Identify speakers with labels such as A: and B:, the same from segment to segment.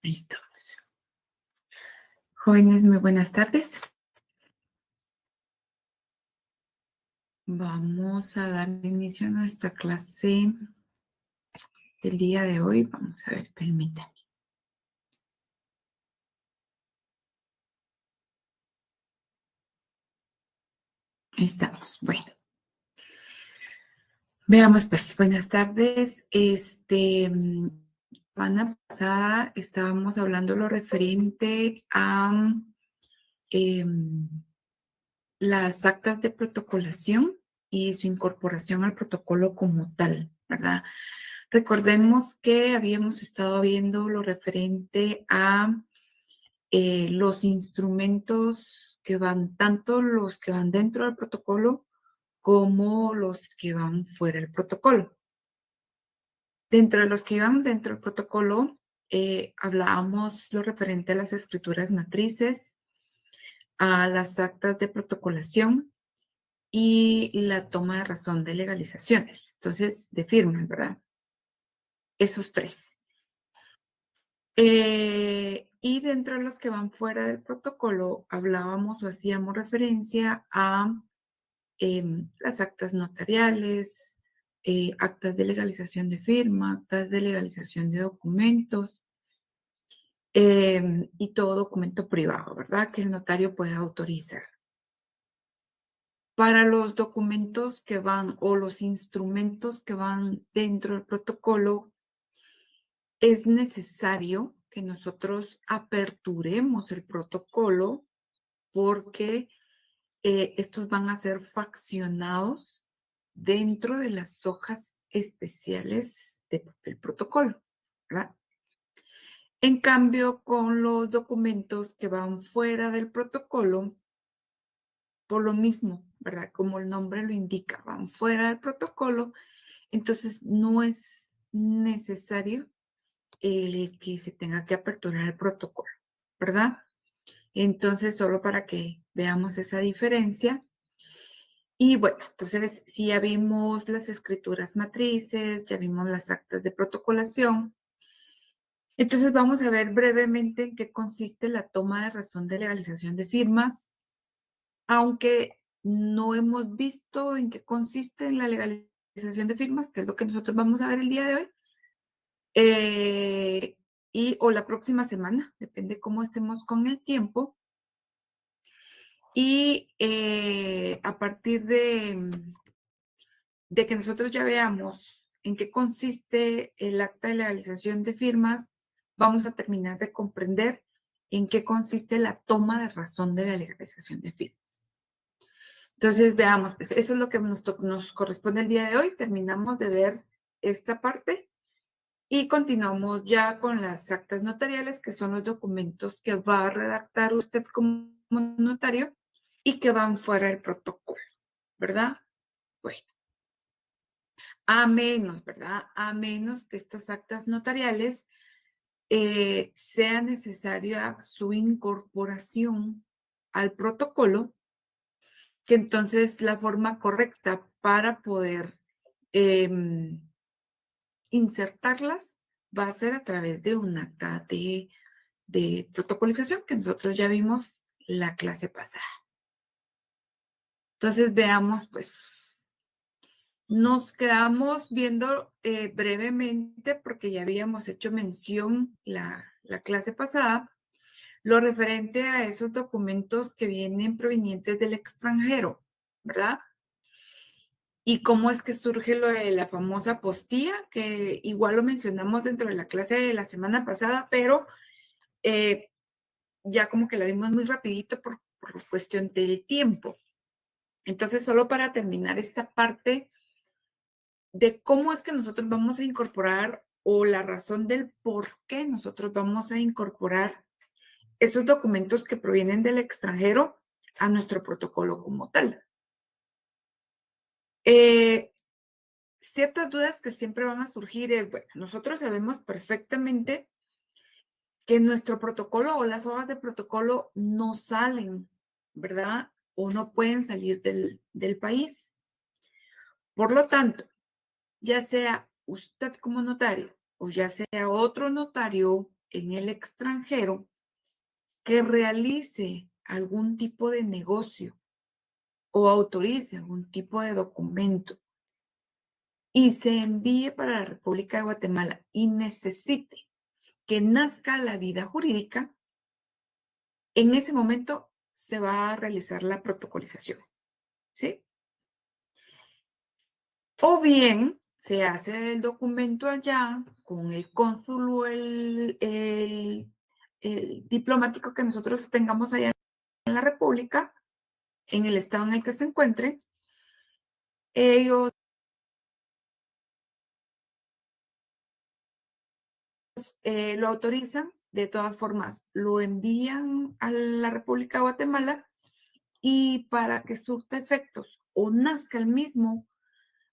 A: Listo. Jóvenes, muy buenas tardes. Vamos a dar inicio a nuestra clase del día de hoy. Vamos a ver, permítanme. Ahí estamos. Bueno, veamos pues, buenas tardes. Semana pasada estábamos hablando lo referente a em, las actas de protocolación y su incorporación al protocolo como tal, ¿verdad? Recordemos que habíamos estado viendo lo referente a los instrumentos que van, tanto los que van dentro del protocolo como los que van fuera del protocolo. Dentro de los que iban dentro del protocolo, hablábamos lo referente a las escrituras matrices, a las actas de protocolación y la toma de razón de legalizaciones, entonces de firmas, ¿verdad? Esos tres. Y dentro de los que van fuera del protocolo, hablábamos o hacíamos referencia a las actas notariales, actas de legalización de firma, actas de legalización de documentos y todo documento privado, ¿verdad? Que el notario pueda autorizar. Para los documentos que van o los instrumentos que van dentro del protocolo, es necesario que nosotros aperturemos el protocolo porque estos van a ser faccionados dentro de las hojas especiales del protocolo, ¿verdad? En cambio, con los documentos que van fuera del protocolo, por lo mismo, ¿verdad? Como el nombre lo indica, van fuera del protocolo, entonces no es necesario el que se tenga que aperturar el protocolo, ¿verdad? Entonces, solo para que veamos esa diferencia. Y bueno, entonces sí ya vimos las escrituras matrices, ya vimos las actas de protocolación. Entonces vamos a ver brevemente en qué consiste la toma de razón de legalización de firmas, aunque no hemos visto en qué consiste la legalización de firmas, que es lo que nosotros vamos a ver el día de hoy, o la próxima semana, depende cómo estemos con el tiempo. Y a partir de que nosotros ya veamos en qué consiste el acta de legalización de firmas, vamos a terminar de comprender en qué consiste la toma de razón de la legalización de firmas. Entonces, veamos, pues, eso es lo que nos corresponde el día de hoy. Terminamos de ver esta parte y continuamos ya con las actas notariales, que son los documentos que va a redactar usted como notario y que van fuera del protocolo, ¿verdad? Bueno. A menos, ¿verdad? A menos que estas actas notariales sea necesaria su incorporación al protocolo, que entonces la forma correcta para poder insertarlas va a ser a través de un acta de protocolización que nosotros ya vimos la clase pasada. Entonces veamos, pues, nos quedamos viendo brevemente, porque ya habíamos hecho mención la clase pasada, lo referente a esos documentos que vienen provenientes del extranjero, ¿verdad? Y cómo es que surge lo de la famosa apostilla, que igual lo mencionamos dentro de la clase de la semana pasada, pero eh, ya como que la vimos muy rapidito por cuestión del tiempo. Entonces, solo para terminar esta parte de cómo es que nosotros vamos a incorporar o la razón del por qué nosotros vamos a incorporar esos documentos que provienen del extranjero a nuestro protocolo como tal. Ciertas dudas que siempre van a surgir es, bueno, nosotros sabemos perfectamente que nuestro protocolo o las hojas de protocolo no salen, ¿verdad? O no pueden salir del país. Por lo tanto, ya sea usted como notario o ya sea otro notario en el extranjero que realice algún tipo de negocio o autorice algún tipo de documento y se envíe para la República de Guatemala y necesite que nazca la vida jurídica, en ese momento se va a realizar la protocolización, ¿sí? O bien se hace el documento allá con el cónsul o el diplomático que nosotros tengamos allá en la República, en el estado en el que se encuentre. Ellos lo autorizan, de todas formas, lo envían a la República de Guatemala y para que surta efectos o nazca el mismo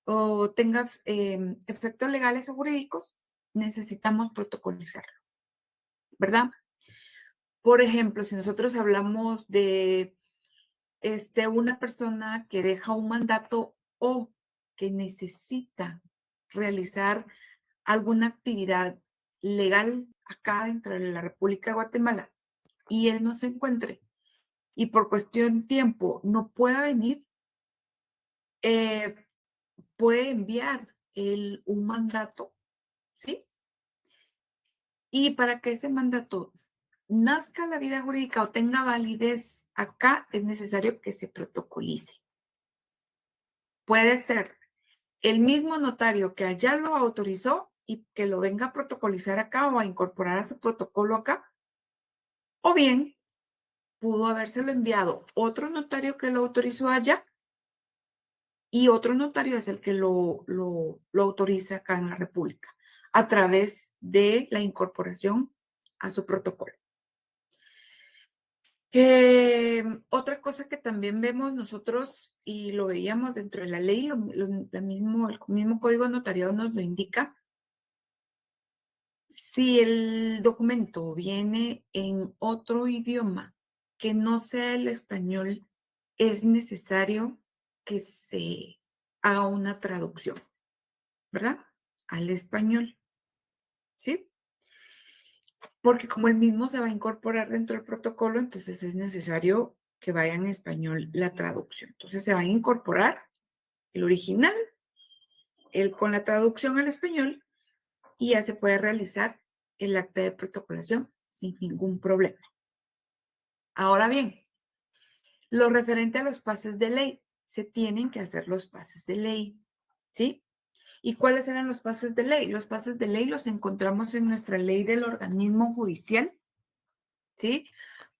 A: o tenga efectos legales o jurídicos, necesitamos protocolizarlo, ¿verdad? Por ejemplo, si nosotros hablamos de una persona que deja un mandato o que necesita realizar alguna actividad legal acá dentro de la República de Guatemala y él no se encuentre y por cuestión de tiempo no pueda venir, eh, puede enviar un mandato, ¿sí? Y para que ese mandato nazca la vida jurídica o tenga validez acá, es necesario que se protocolice. Puede ser el mismo notario que allá lo autorizó y que lo venga a protocolizar acá o a incorporar a su protocolo acá, o bien pudo habérselo enviado otro notario que lo autorizó allá y otro notario es el que lo autoriza acá en la República a través de la incorporación a su protocolo. Otra cosa que también vemos nosotros y lo veíamos dentro de la ley, el mismo código notariado nos lo indica. Si el documento viene en otro idioma que no sea el español, es necesario que se haga una traducción, ¿verdad? Al español, ¿sí? Porque como el mismo se va a incorporar dentro del protocolo, entonces es necesario que vaya en español la traducción. Entonces se va a incorporar el original, con la traducción al español, y ya se puede realizar el acta de protocolación sin ningún problema. Ahora bien, lo referente a los pases de ley, se tienen que hacer los pases de ley, ¿sí? ¿Y cuáles eran los pases de ley? Los pases de ley los encontramos en nuestra ley del organismo judicial, ¿sí?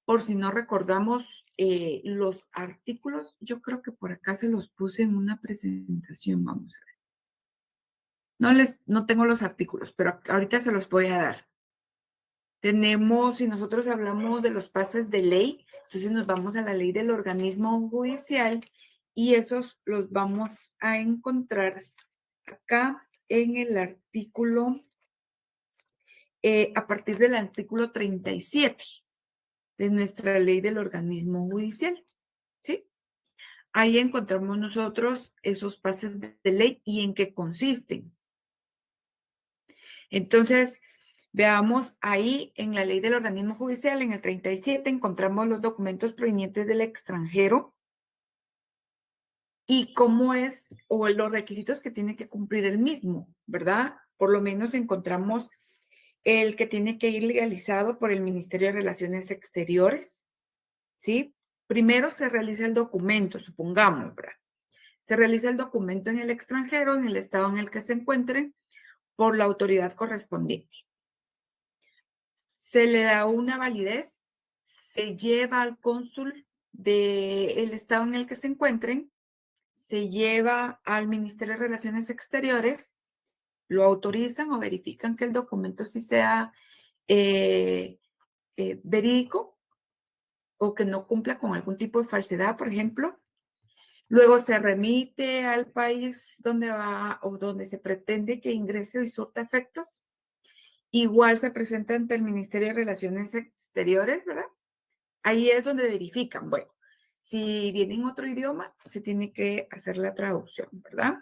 A: Por si no recordamos los artículos, yo creo que por acá se los puse en una presentación, vamos a ver. No tengo los artículos, pero ahorita se los voy a dar. Tenemos, si nosotros hablamos de los pases de ley, entonces nos vamos a la ley del organismo judicial y esos los vamos a encontrar acá en el artículo, a partir del artículo 37 de nuestra ley del organismo judicial, ¿sí? Ahí encontramos nosotros esos pases de ley y en qué consisten. Entonces, veamos ahí en la ley del organismo judicial, en el 37, encontramos los documentos provenientes del extranjero y cómo es, o los requisitos que tiene que cumplir el mismo, ¿verdad? Por lo menos encontramos el que tiene que ir legalizado por el Ministerio de Relaciones Exteriores, ¿sí? Primero se realiza el documento, supongamos, ¿verdad? Se realiza el documento en el extranjero, en el estado en el que se encuentre, por la autoridad correspondiente. Se le da una validez, se lleva al cónsul del estado en el que se encuentren, se lleva al Ministerio de Relaciones Exteriores, lo autorizan o verifican que el documento sí sea verídico o que no cumpla con algún tipo de falsedad, por ejemplo. Luego se remite al país donde va o donde se pretende que ingrese y surta efectos. Igual se presenta ante el Ministerio de Relaciones Exteriores, ¿verdad? Ahí es donde verifican, bueno, si viene en otro idioma, se tiene que hacer la traducción, ¿verdad?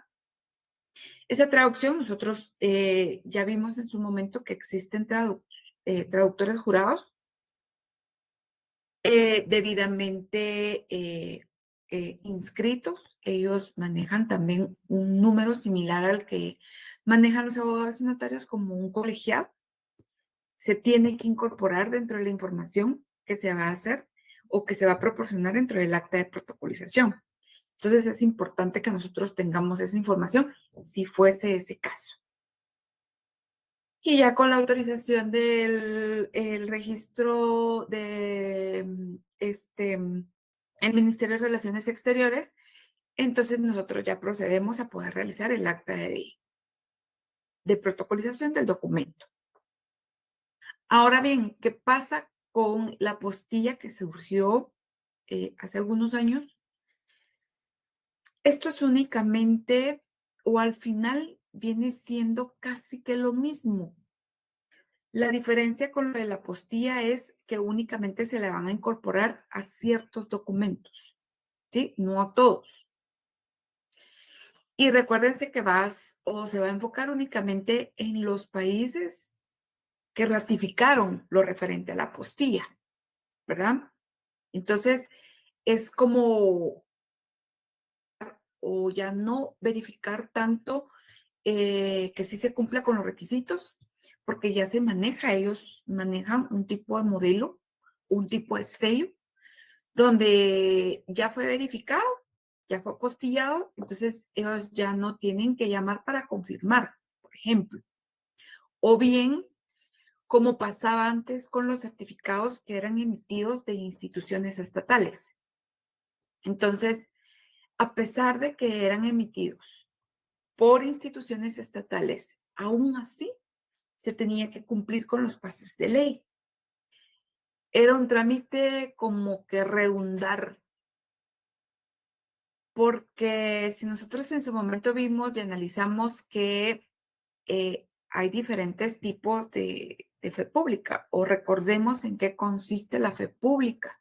A: Esa traducción nosotros ya vimos en su momento que existen traductores jurados, debidamente inscritos. Ellos manejan también un número similar al que manejan los abogados y notarios como un colegiado. Se tiene que incorporar dentro de la información que se va a hacer o que se va a proporcionar dentro del acta de protocolización. Entonces es importante que nosotros tengamos esa información si fuese ese caso. Y ya con la autorización del el registro de el Ministerio de Relaciones Exteriores, entonces nosotros ya procedemos a poder realizar el acta de protocolización del documento. Ahora bien, ¿qué pasa con la apostilla que surgió hace algunos años? Esto es únicamente, o al final viene siendo casi que lo mismo. La diferencia con lo de la apostilla es que únicamente se le van a incorporar a ciertos documentos, ¿sí? No a todos. Y recuérdense que se va a enfocar únicamente en los países que ratificaron lo referente a la apostilla, ¿verdad? Entonces, es como, o ya no verificar tanto que sí se cumpla con los requisitos, porque ya se maneja, ellos manejan un tipo de modelo, un tipo de sello, donde ya fue verificado, ya fue apostillado, entonces ellos ya no tienen que llamar para confirmar, por ejemplo. O bien, como pasaba antes con los certificados que eran emitidos de instituciones estatales. Entonces, a pesar de que eran emitidos por instituciones estatales, aún así se tenía que cumplir con los pases de ley. Era un trámite como que redundar, porque si nosotros en su momento vimos y analizamos que hay diferentes tipos de fe pública, o recordemos en qué consiste la fe pública.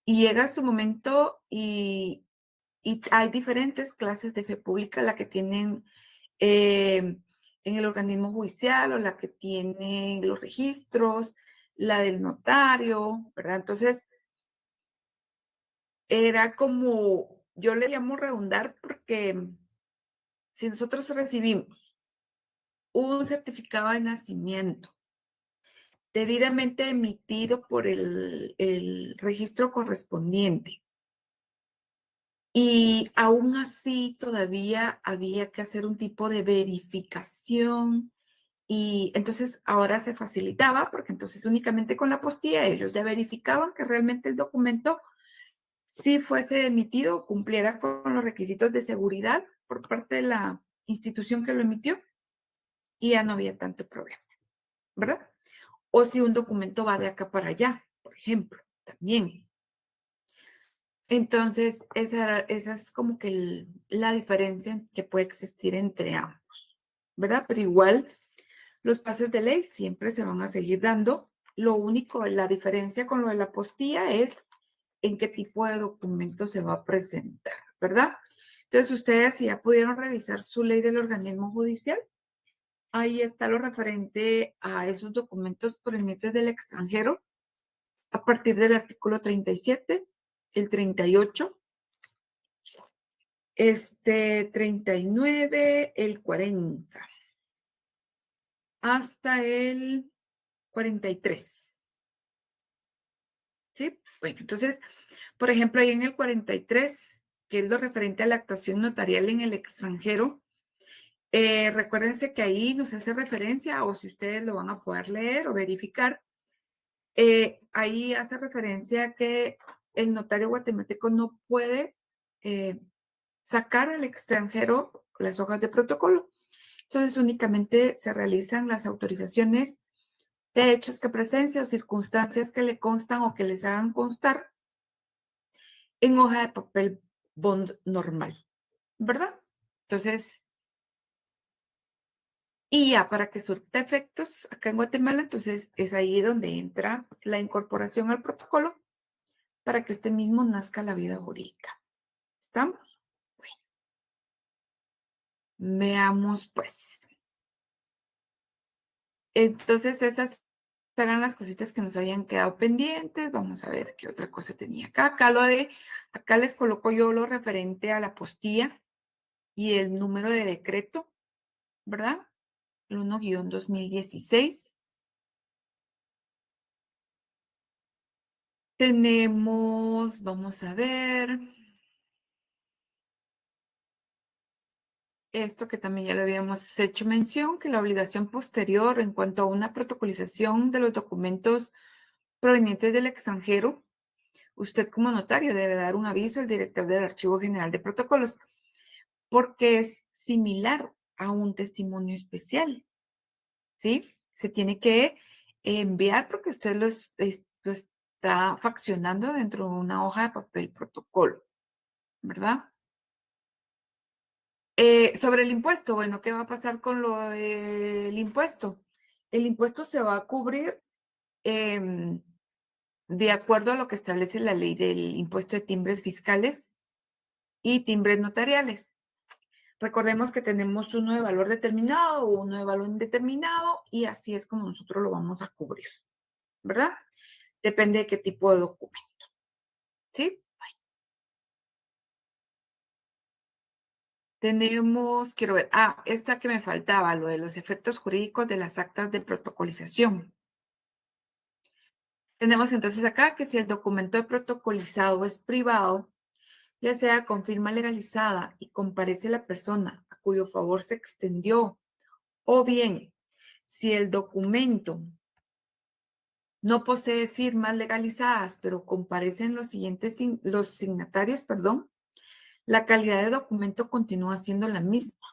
A: Y llega su momento y hay diferentes clases de fe pública, la que tienen en el organismo judicial o la que tiene los registros, la del notario, ¿verdad? Entonces, era como, yo le llamo redundar porque si nosotros recibimos un certificado de nacimiento debidamente emitido por el registro correspondiente, y aún así todavía había que hacer un tipo de verificación y entonces ahora se facilitaba porque entonces únicamente con la apostilla ellos ya verificaban que realmente el documento sí fuese emitido, cumpliera con los requisitos de seguridad por parte de la institución que lo emitió y ya no había tanto problema, ¿verdad? O si un documento va de acá para allá, por ejemplo, también. Entonces, esa es como que la diferencia que puede existir entre ambos, ¿verdad? Pero igual, los pases de ley siempre se van a seguir dando. Lo único, la diferencia con lo de la apostilla es en qué tipo de documento se va a presentar, ¿verdad? Entonces, ustedes si ya pudieron revisar su ley del organismo judicial, ahí está lo referente a esos documentos provenientes del extranjero a partir del artículo 37, el 38, 39, el 40, hasta el 43, ¿sí? Bueno, entonces, por ejemplo, ahí en el 43, que es lo referente a la actuación notarial en el extranjero, recuérdense que ahí nos hace referencia, o si ustedes lo van a poder leer o verificar, ahí hace referencia a que el notario guatemalteco no puede sacar al extranjero las hojas de protocolo. Entonces, únicamente se realizan las autorizaciones de hechos que presencia o circunstancias que le constan o que les hagan constar en hoja de papel bond normal, ¿verdad? Entonces, y ya para que surta efectos acá en Guatemala, entonces es ahí donde entra la incorporación al protocolo para que este mismo nazca la vida jurídica. ¿Estamos? Bueno, veamos pues. Entonces, esas eran las cositas que nos habían quedado pendientes. Vamos a ver qué otra cosa tenía acá. Acá les coloco yo lo referente a la apostilla y el número de decreto, ¿verdad? El 1-2016. Tenemos, vamos a ver, esto que también ya lo habíamos hecho mención, que la obligación posterior en cuanto a una protocolización de los documentos provenientes del extranjero, usted como notario debe dar un aviso al director del Archivo General de Protocolos, porque es similar a un testimonio especial, ¿sí? Se tiene que enviar porque usted lo está faccionando dentro de una hoja de papel protocolo, ¿verdad? Sobre el impuesto, bueno, ¿qué va a pasar con lo del impuesto? El impuesto se va a cubrir em, de acuerdo a lo que establece la ley del impuesto de timbres fiscales y timbres notariales. Recordemos que tenemos uno de valor determinado o uno de valor indeterminado y así es como nosotros lo vamos a cubrir, ¿verdad? Depende de qué tipo de documento, ¿sí? Tenemos, quiero ver, esta que me faltaba, lo de los efectos jurídicos de las actas de protocolización. Tenemos entonces acá que si el documento de protocolizado es privado, ya sea con firma legalizada y comparece la persona a cuyo favor se extendió, o bien si el documento no posee firmas legalizadas, pero comparecen los signatarios, perdón, la calidad de documento continúa siendo la misma.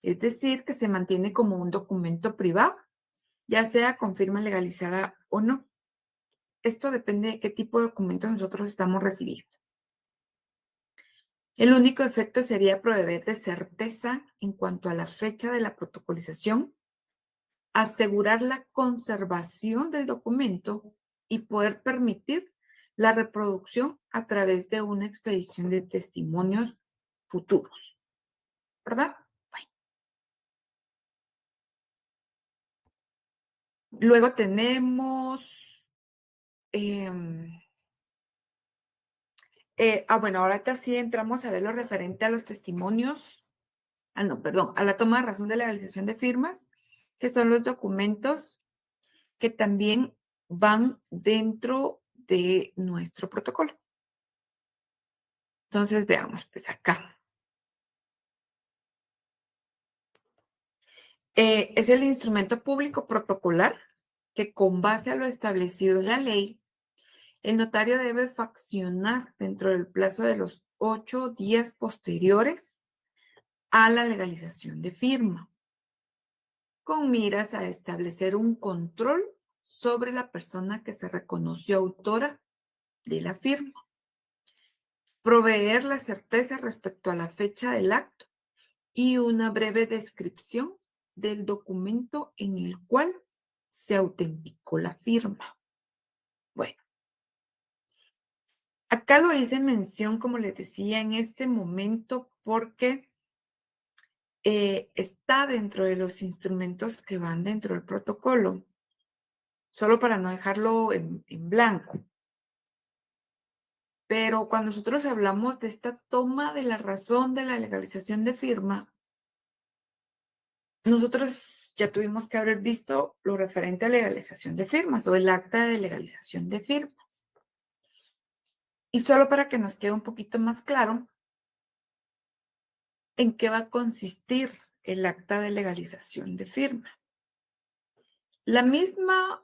A: Es decir, que se mantiene como un documento privado, ya sea con firma legalizada o no. Esto depende de qué tipo de documento nosotros estamos recibiendo. El único efecto sería proveer de certeza en cuanto a la fecha de la protocolización, asegurar la conservación del documento y poder permitir la reproducción a través de una expedición de testimonios futuros, ¿verdad? Bueno, luego tenemos, em, bueno, ahorita sí entramos a ver lo referente a los testimonios, no, perdón, a la toma de razón de legalización de firmas, que son los documentos que también van dentro de nuestro protocolo. Entonces, veamos, pues acá. Es el instrumento público protocolar que con base a lo establecido en la ley, el notario debe faccionar dentro del plazo de los 8 días posteriores a la legalización de firma, con miras a establecer un control sobre la persona que se reconoció autora de la firma, proveer la certeza respecto a la fecha del acto y una breve descripción del documento en el cual se autenticó la firma. Bueno, acá lo hice mención, como les decía, en este momento porque está dentro de los instrumentos que van dentro del protocolo, solo para no dejarlo en blanco. Pero cuando nosotros hablamos de esta toma de la razón de la legalización de firma, nosotros ya tuvimos que haber visto lo referente a legalización de firmas o el acta de legalización de firmas. Y solo para que nos quede un poquito más claro en qué va a consistir el acta de legalización de firma. La misma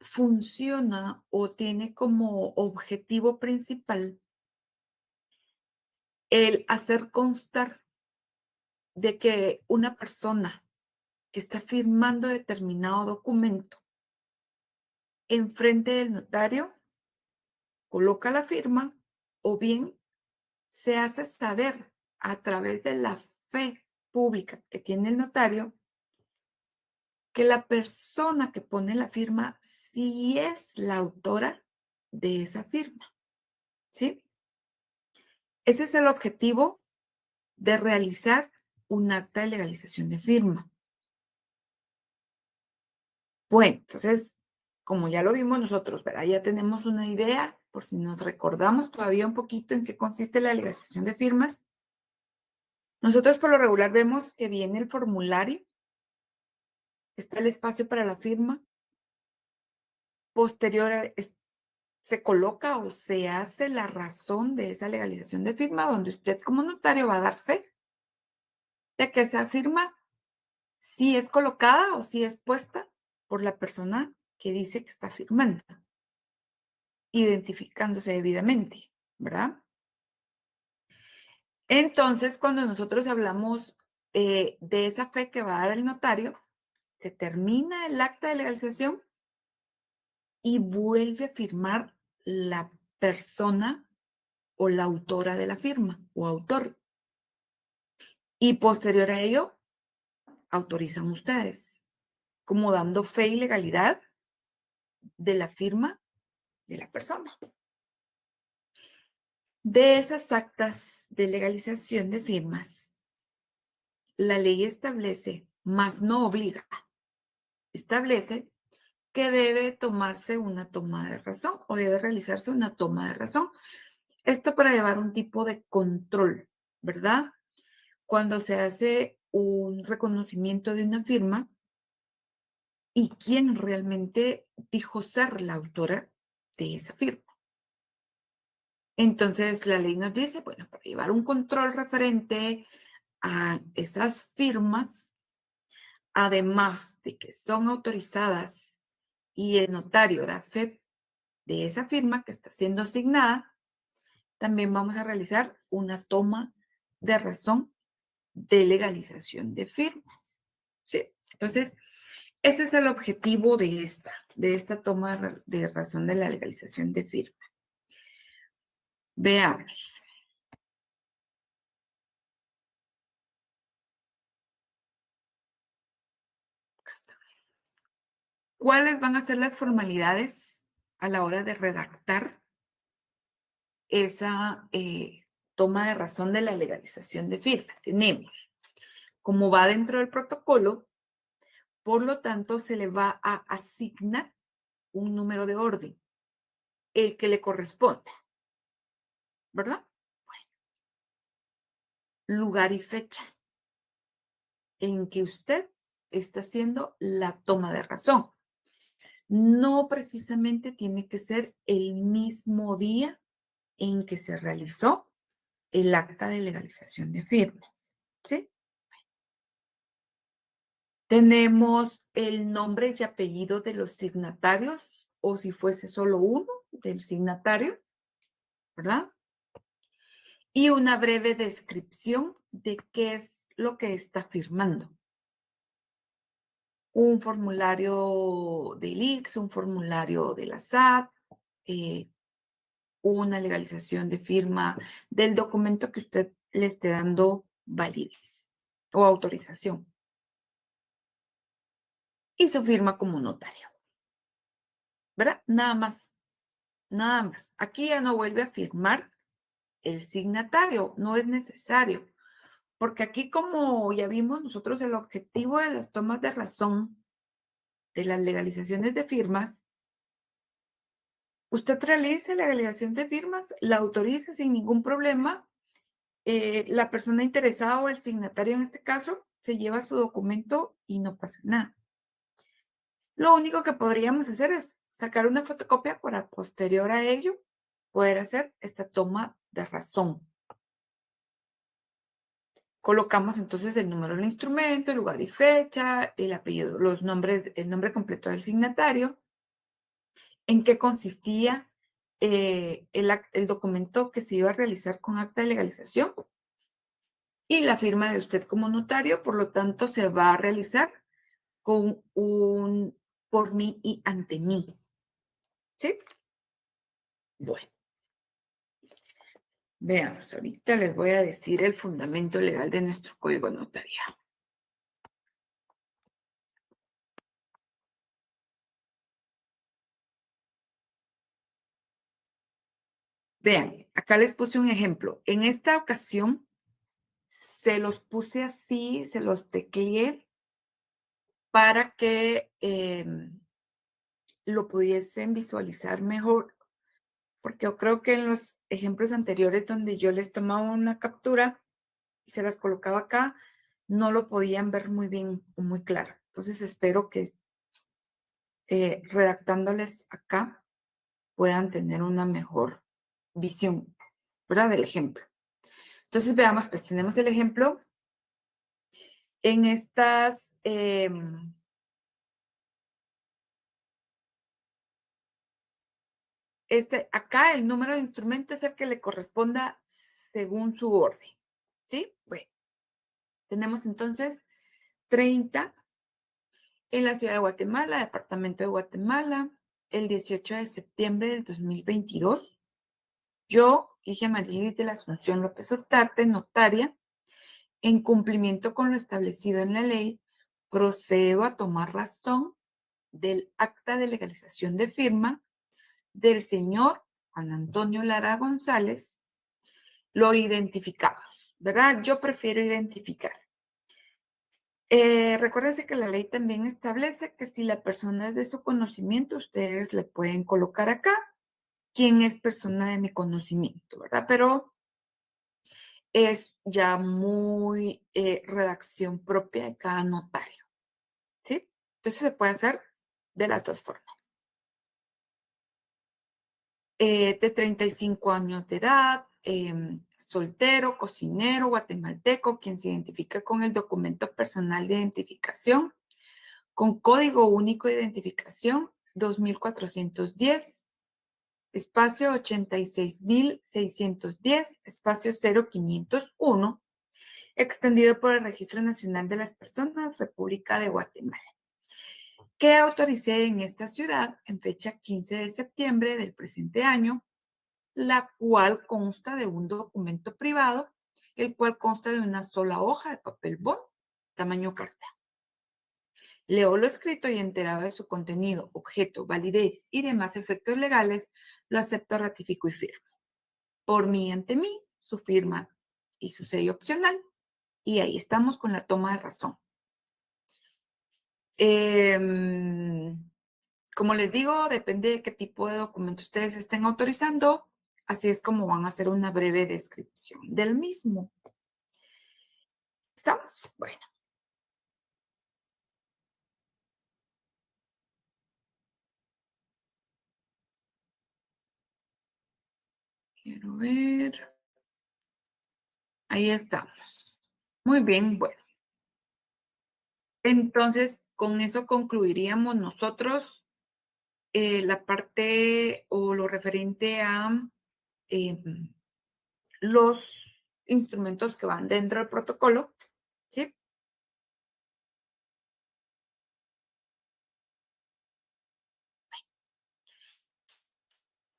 A: funciona o tiene como objetivo principal el hacer constar de que una persona que está firmando determinado documento enfrente del notario coloca la firma o bien se hace saber a través de la fe pública que tiene el notario que la persona que pone la firma sí es la autora de esa firma, ¿sí? Ese es el objetivo de realizar un acta de legalización de firma. Bueno, entonces como ya lo vimos nosotros, ¿verdad? Ya tenemos una idea, por si nos recordamos todavía un poquito en qué consiste la legalización de firmas. Nosotros por lo regular vemos que viene el formulario, está el espacio para la firma, posterior se coloca o se hace la razón de esa legalización de firma, donde usted como notario va a dar fe de que esa firma sí es colocada o sí es puesta por la persona que dice que está firmando, identificándose debidamente, ¿verdad? Entonces, cuando nosotros hablamos de esa fe que va a dar el notario, se termina el acta de legalización y vuelve a firmar la persona o la autora de la firma o autor. Y posterior a ello, autorizan ustedes, como dando fe y legalidad de la firma de la persona. De esas actas de legalización de firmas, la ley establece, mas no obliga, establece que debe tomarse una toma de razón o debe realizarse una toma de razón. Esto para llevar un tipo de control, ¿verdad? Cuando se hace un reconocimiento de una firma y quién realmente dijo ser la autora de esa firma. Entonces, la ley nos dice, bueno, para llevar un control referente a esas firmas, además de que son autorizadas y el notario da fe de esa firma que está siendo asignada, también vamos a realizar una toma de razón de legalización de firmas. ¿Sí? Entonces, ese es el objetivo de esta toma de razón de la legalización de firma. Veamos. Acá está. ¿Cuáles van a ser las formalidades a la hora de redactar esa toma de razón de la legalización de firma? Tenemos, como va dentro del protocolo, por lo tanto, se le va a asignar un número de orden, el que le corresponda, ¿verdad? Lugar y fecha en que usted está haciendo la toma de razón. No precisamente tiene que ser el mismo día en que se realizó el acta de legalización de firmas, ¿sí? Tenemos el nombre y apellido de los signatarios, o si fuese solo uno del signatario, ¿verdad? Y una breve descripción de qué es lo que está firmando. Un formulario de ILIX, un formulario de la SAT, eh, una legalización de firma del documento que usted le esté dando validez o autorización. Y su firma como notario, ¿verdad? Nada más, nada más. Aquí ya no vuelve a firmar el signatario, no es necesario, porque aquí como ya vimos nosotros el objetivo de las tomas de razón de las legalizaciones de firmas, usted realiza la legalización de firmas, la autoriza sin ningún problema, la persona interesada o el signatario en este caso se lleva su documento y no pasa nada. Lo único que podríamos hacer es sacar una fotocopia para posterior a ello poder hacer esta toma de razón. Colocamos entonces el número del instrumento, el lugar y fecha, el apellido, los nombres, el nombre completo del signatario, en qué consistía el documento que se iba a realizar con acta de legalización y la firma de usted como notario, por lo tanto, se va a realizar con un por mí y ante mí. ¿Sí? Bueno, veamos, ahorita les voy a decir el fundamento legal de nuestro código notarial. Vean, acá les puse un ejemplo. En esta ocasión se los puse así, se los tecleé para que lo pudiesen visualizar mejor, porque yo creo que en los ejemplos anteriores donde yo les tomaba una captura y se las colocaba acá, no lo podían ver muy bien o muy claro. Entonces espero que redactándoles acá puedan tener una mejor visión, ¿verdad? Del ejemplo. Entonces veamos, pues tenemos el ejemplo en estas, acá el número de instrumento es el que le corresponda según su orden, ¿sí? Bueno, tenemos entonces 30 en la ciudad de Guatemala, departamento de Guatemala, el 18 de septiembre del 2022. Yo, Ligia Marilis de la Asunción López Hortarte, notaria, en cumplimiento con lo establecido en la ley, procedo a tomar razón del acta de legalización de firma del señor Juan Antonio Lara González. Lo identificamos, ¿verdad? Yo prefiero identificar. Recuérdense que la ley también establece que si la persona es de su conocimiento, ustedes le pueden colocar acá quién es persona de mi conocimiento, ¿verdad? Pero es ya muy redacción propia de cada notario, ¿sí? Entonces se puede hacer de las dos formas. De 35 años de edad, soltero, cocinero, guatemalteco, quien se identifica con el documento personal de identificación, con código único de identificación 2410, espacio 86610, espacio 0501, extendido por el Registro Nacional de las Personas, República de Guatemala, que autoricé en esta ciudad en fecha 15 de septiembre del presente año, la cual consta de un documento privado, el cual consta de una sola hoja de papel bond, tamaño carta. Leo lo escrito y enterado de su contenido, objeto, validez y demás efectos legales, lo acepto, ratifico y firmo. Por mí y ante mí, su firma y su sello opcional. Y ahí estamos con la toma de razón. Como les digo, depende de qué tipo de documento ustedes estén autorizando. Así es como van a hacer una breve descripción del mismo. ¿Estamos? Bueno, quiero ver. Ahí estamos. Muy bien, bueno. Entonces, con eso concluiríamos nosotros la parte o lo referente a em, los instrumentos que van dentro del protocolo, ¿sí?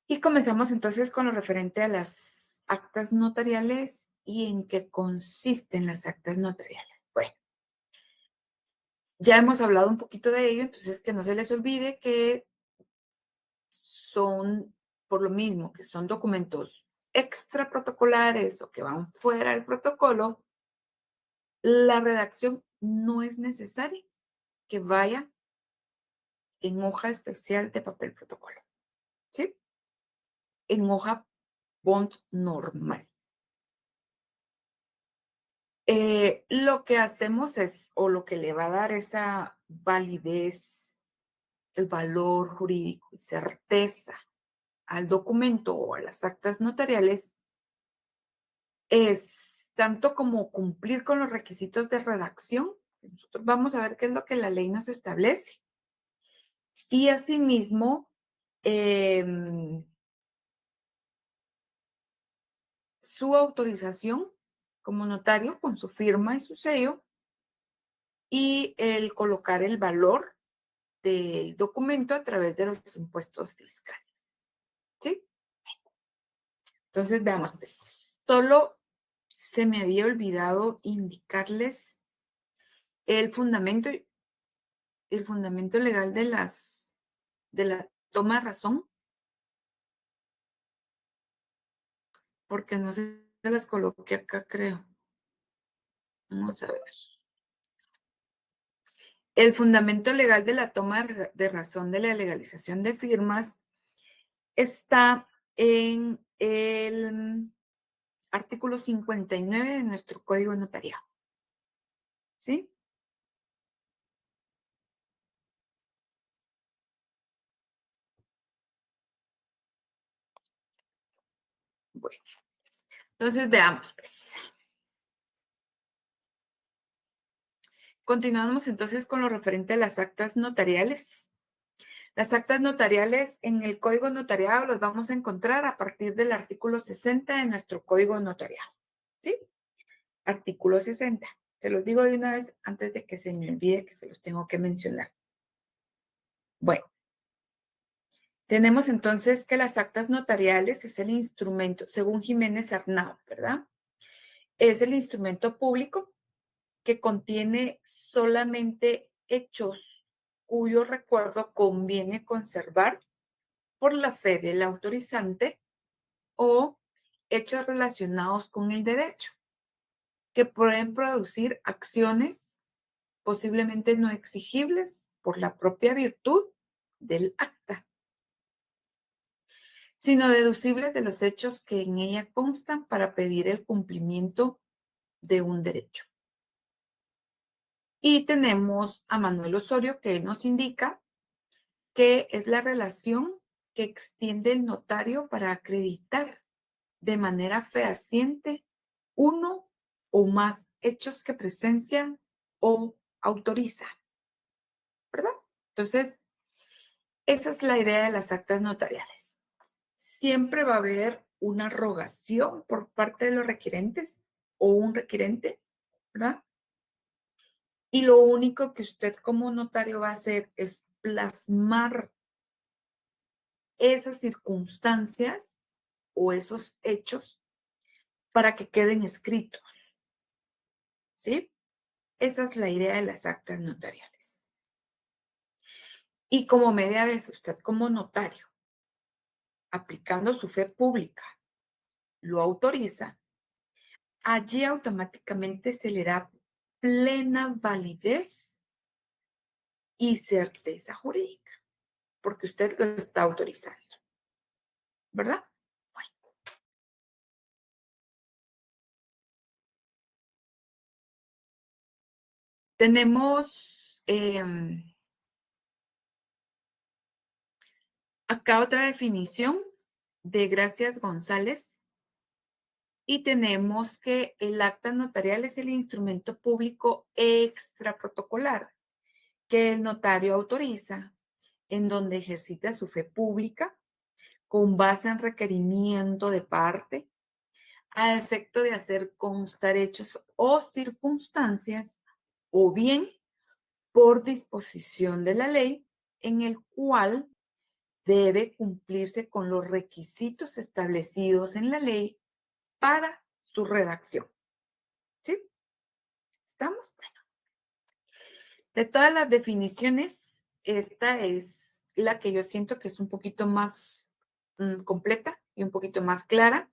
A: Y comenzamos entonces con lo referente a las actas notariales y en qué consisten las actas notariales. Bueno, ya hemos hablado un poquito de ello, entonces que no se les olvide que son, por lo mismo, que son documentos extra protocolares o que van fuera del protocolo, la redacción no es necesaria que vaya en hoja especial de papel protocolo, ¿sí? En hoja bond normal. Lo que hacemos es, o lo que le va a dar esa validez, el valor jurídico y certeza al documento o a las actas notariales, es tanto como cumplir con los requisitos de redacción. Nosotros vamos a ver qué es lo que la ley nos establece. Y asimismo, em, su autorización como notario con su firma y su sello y el colocar el valor del documento a través de los impuestos fiscales. ¿Sí? Entonces, veamos, pues, solo se me había olvidado indicarles el fundamento, el fundamento legal de la toma de razón, porque no se las coloqué acá, creo. Vamos a ver. El fundamento legal de la toma de razón de la legalización de firmas está en el artículo 59 de nuestro Código Notarial, ¿sí? Bueno, entonces veamos, pues. Continuamos entonces con lo referente a las actas notariales. Las actas notariales en el Código Notarial los vamos a encontrar a partir del artículo 60 de nuestro Código Notarial, ¿sí? Artículo 60. Se los digo de una vez antes de que se me olvide que se los tengo que mencionar. Bueno, tenemos entonces que las actas notariales es el instrumento, según Jiménez Arnao, ¿verdad? Es el instrumento público que contiene solamente hechos cuyo recuerdo conviene conservar por la fe del autorizante o hechos relacionados con el derecho, que pueden producir acciones posiblemente no exigibles por la propia virtud del acta, sino deducibles de los hechos que en ella constan para pedir el cumplimiento de un derecho. Y tenemos a Manuel Osorio que nos indica que es la relación que extiende el notario para acreditar de manera fehaciente uno o más hechos que presencian o autoriza, ¿verdad? Entonces, esa es la idea de las actas notariales. Siempre va a haber una rogación por parte de los requerentes o un requerente, ¿verdad? Y lo único que usted como notario va a hacer es plasmar esas circunstancias o esos hechos para que queden escritos, ¿sí? Esa es la idea de las actas notariales. Y como media vez usted como notario, aplicando su fe pública, lo autoriza, allí automáticamente se le da plena validez y certeza jurídica, porque usted lo está autorizando, ¿verdad? Bueno, tenemos acá otra definición de Gracias González y tenemos que el acta notarial es el instrumento público extraprotocolar que el notario autoriza, en donde ejercita su fe pública con base en requerimiento de parte, a efecto de hacer constar hechos o circunstancias, o bien por disposición de la ley, en el cual debe cumplirse con los requisitos establecidos en la ley para su redacción. ¿Sí? ¿Estamos? De todas las definiciones, esta es la que yo siento que es un poquito más completa y un poquito más clara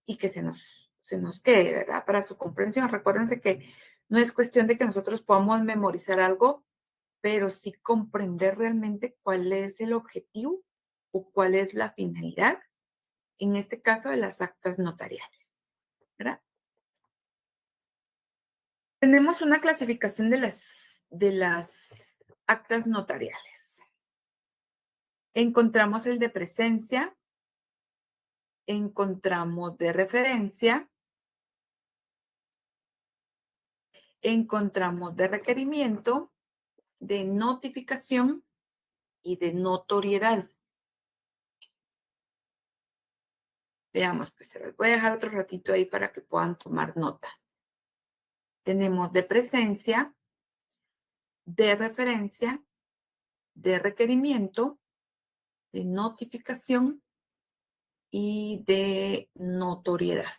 A: y que se nos quede, ¿verdad? Para su comprensión. Recuérdense que no es cuestión de que nosotros podamos memorizar algo, pero sí comprender realmente cuál es el objetivo o cuál es la finalidad, en este caso de las actas notariales, ¿verdad? Tenemos una clasificación de las actas notariales. Encontramos el de presencia, encontramos de referencia, encontramos de requerimiento, de notificación y de notoriedad. Veamos, pues se las voy a dejar otro ratito ahí para que puedan tomar nota. Tenemos de presencia, de referencia, de requerimiento, de notificación y de notoriedad.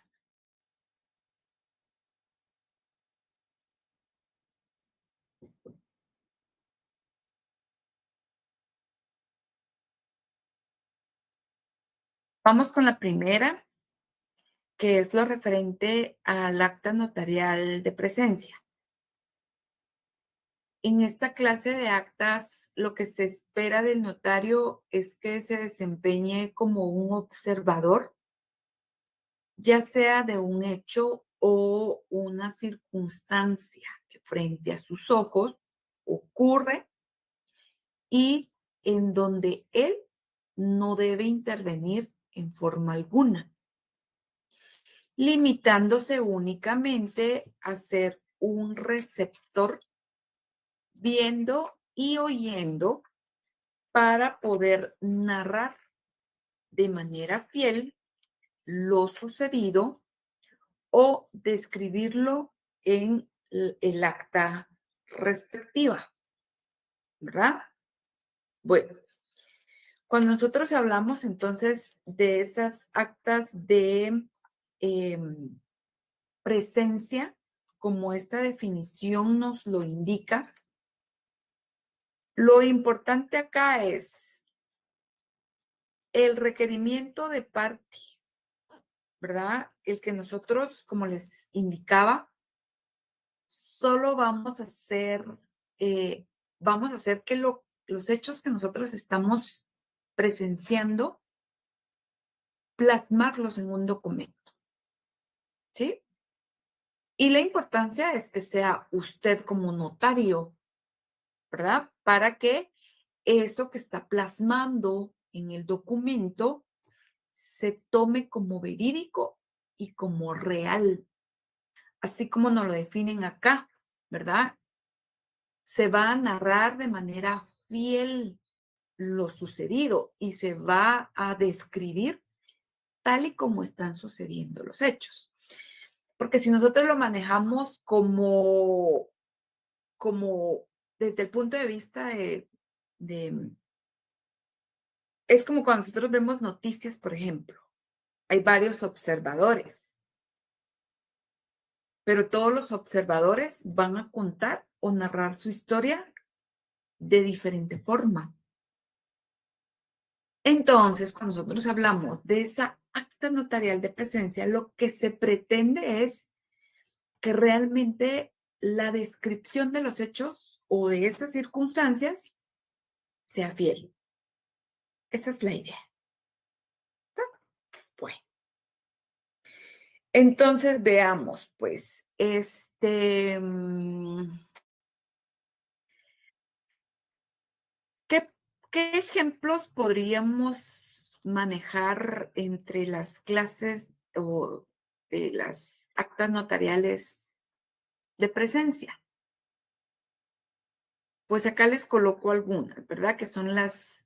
A: Vamos con la primera, que es lo referente al acta notarial de presencia. En esta clase de actas, lo que se espera del notario es que se desempeñe como un observador, ya sea de un hecho o una circunstancia que frente a sus ojos ocurre y en donde él no debe intervenir en forma alguna, limitándose únicamente a ser un receptor viendo y oyendo para poder narrar de manera fiel lo sucedido o describirlo en el acta respectiva, ¿verdad? Bueno, cuando nosotros hablamos entonces de esas actas de em, presencia, como esta definición nos lo indica, lo importante acá es el requerimiento de parte, ¿verdad? El que nosotros, como les indicaba, solo vamos a hacer que los hechos que nosotros estamos presenciando, plasmarlos en un documento, ¿sí? Y la importancia es que sea usted como notario, ¿verdad? Para que eso que está plasmando en el documento se tome como verídico y como real, así como nos lo definen acá, ¿verdad? Se va a narrar de manera fiel lo sucedido y se va a describir tal y como están sucediendo los hechos. Porque si nosotros lo manejamos como desde el punto de vista de es como cuando nosotros vemos noticias, por ejemplo, hay varios observadores, pero todos los observadores van a contar o narrar su historia de diferente forma. Entonces, cuando nosotros hablamos de esa acta notarial de presencia, lo que se pretende es que realmente la descripción de los hechos o de estas circunstancias sea fiel. Esa es la idea. Bueno, entonces veamos, pues, ¿qué, qué ejemplos podríamos manejar entre las clases o de las actas notariales de presencia? Pues acá les coloco algunas, ¿verdad? Que son las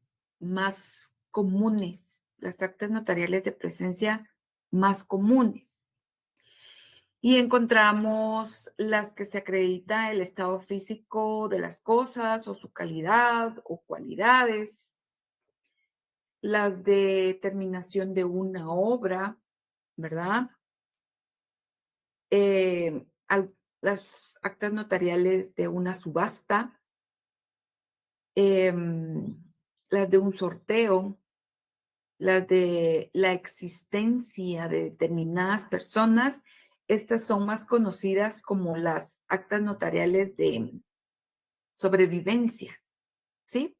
A: más comunes, las actas notariales de presencia más comunes. Y encontramos las que se acredita el estado físico de las cosas o su calidad o cualidades, las de terminación de una obra, ¿verdad? Las actas notariales de una subasta, em, las de un sorteo, las de la existencia de determinadas personas. Estas son más conocidas como las actas notariales de sobrevivencia, ¿sí?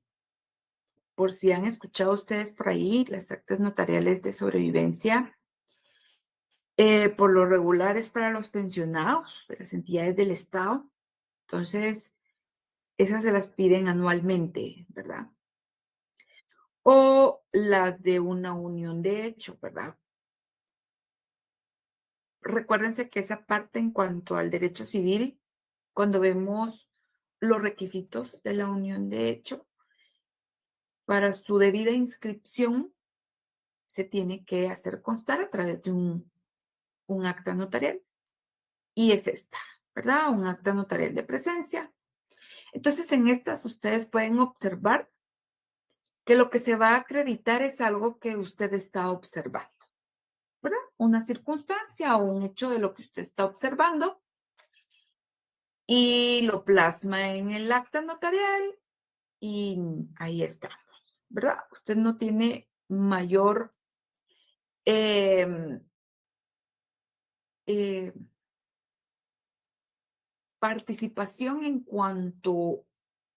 A: Por si han escuchado ustedes por ahí, las actas notariales de sobrevivencia, por lo regular es para los pensionados de las entidades del Estado. Entonces, esas se las piden anualmente, ¿verdad? O las de una unión de hecho, ¿verdad? Recuérdense que esa parte en cuanto al derecho civil, cuando vemos los requisitos de la unión de hecho, para su debida inscripción se tiene que hacer constar a través de un acta notarial. Y es esta, ¿verdad? Un acta notarial de presencia. Entonces, en estas ustedes pueden observar que lo que se va a acreditar es algo que usted está observando, ¿verdad? Una circunstancia o un hecho de lo que usted está observando y lo plasma en el acta notarial y ahí estamos, ¿verdad? Usted no tiene mayor em, eh, participación en cuanto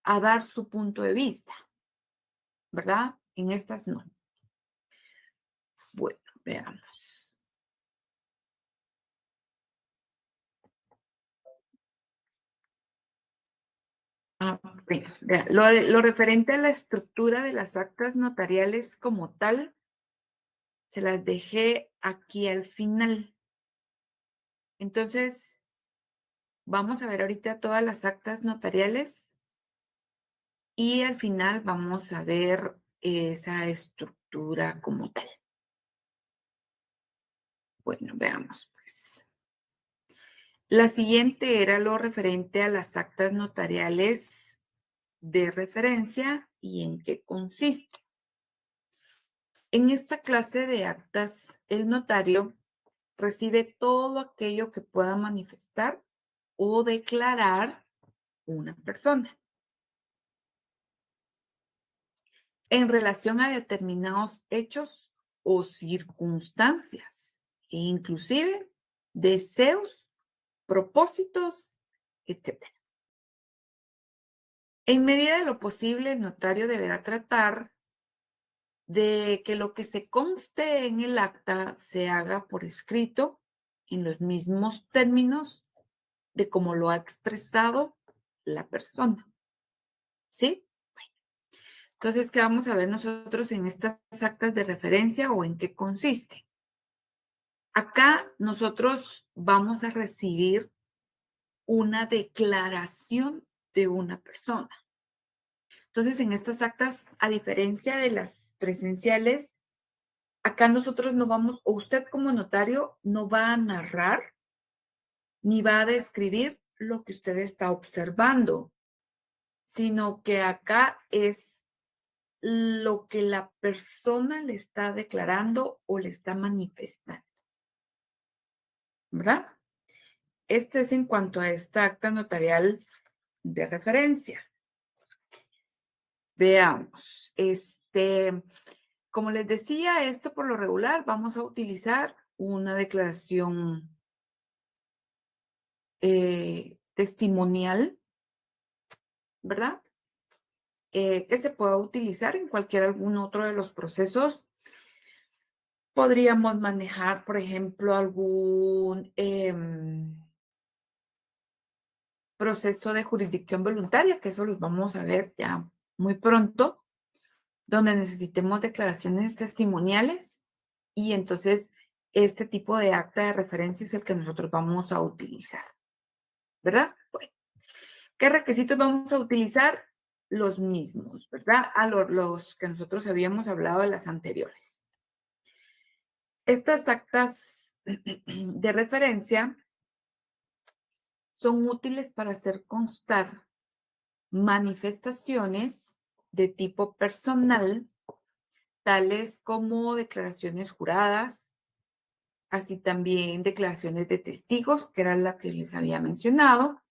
A: a dar su punto de vista, ¿verdad? En estas no. Bueno, veamos. Bueno, vea, lo referente a la estructura de las actas notariales como tal, se las dejé aquí al final. Entonces, vamos a ver ahorita todas las actas notariales y al final vamos a ver esa estructura como tal. Bueno, veamos pues. La siguiente era lo referente a las actas notariales de referencia y en qué consiste. En esta clase de actas, el notario recibe todo aquello que pueda manifestar o declarar una persona en relación a determinados hechos o circunstancias, e inclusive deseos, propósitos, etc. En medida de lo posible, el notario deberá tratar de que lo que se conste en el acta se haga por escrito en los mismos términos de cómo lo ha expresado la persona. ¿Sí? Entonces, ¿qué vamos a ver nosotros en estas actas de referencia o en qué consiste? Acá nosotros vamos a recibir una declaración de una persona. Entonces, en estas actas, a diferencia de las presenciales, acá nosotros no vamos, o usted como notario no va a narrar ni va a describir lo que usted está observando, sino que acá es lo que la persona le está declarando o le está manifestando, ¿verdad? Este es en cuanto a esta acta notarial de referencia. Veamos, como les decía, esto por lo regular vamos a utilizar una declaración testimonial, ¿verdad? Que se pueda utilizar en algún otro de los procesos. Podríamos manejar, por ejemplo, algún proceso de jurisdicción voluntaria, que eso los vamos a ver ya muy pronto, donde necesitemos declaraciones testimoniales y entonces este tipo de acta de referencia es el que nosotros vamos a utilizar, ¿verdad? Bueno, ¿qué requisitos vamos a utilizar? Los mismos, ¿verdad? A los que nosotros habíamos hablado de las anteriores. Estas actas de referencia son útiles para hacer constar manifestaciones de tipo personal, tales como declaraciones juradas, así también declaraciones de testigos, que era la que les había mencionado,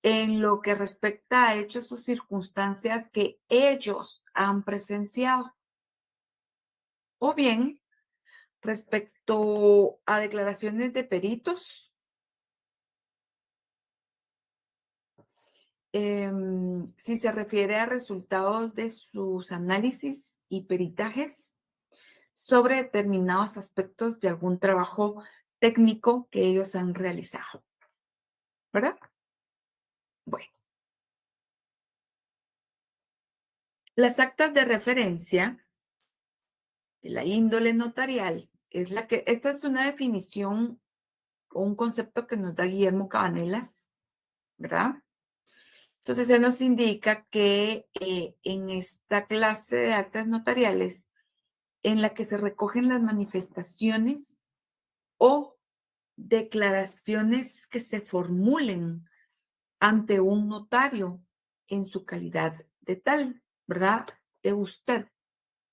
A: en lo que respecta a hechos o circunstancias que ellos han presenciado, o bien respecto a declaraciones de peritos, si se refiere a resultados de sus análisis y peritajes sobre determinados aspectos de algún trabajo técnico que ellos han realizado, ¿verdad? Bueno, las actas de referencia de la índole notarial esta es una definición o un concepto que nos da Guillermo Cabanelas, ¿verdad? Entonces, él nos indica que en esta clase de actas notariales, en la que se recogen las manifestaciones o declaraciones que se formulen ante un notario en su calidad de tal, ¿verdad? De usted,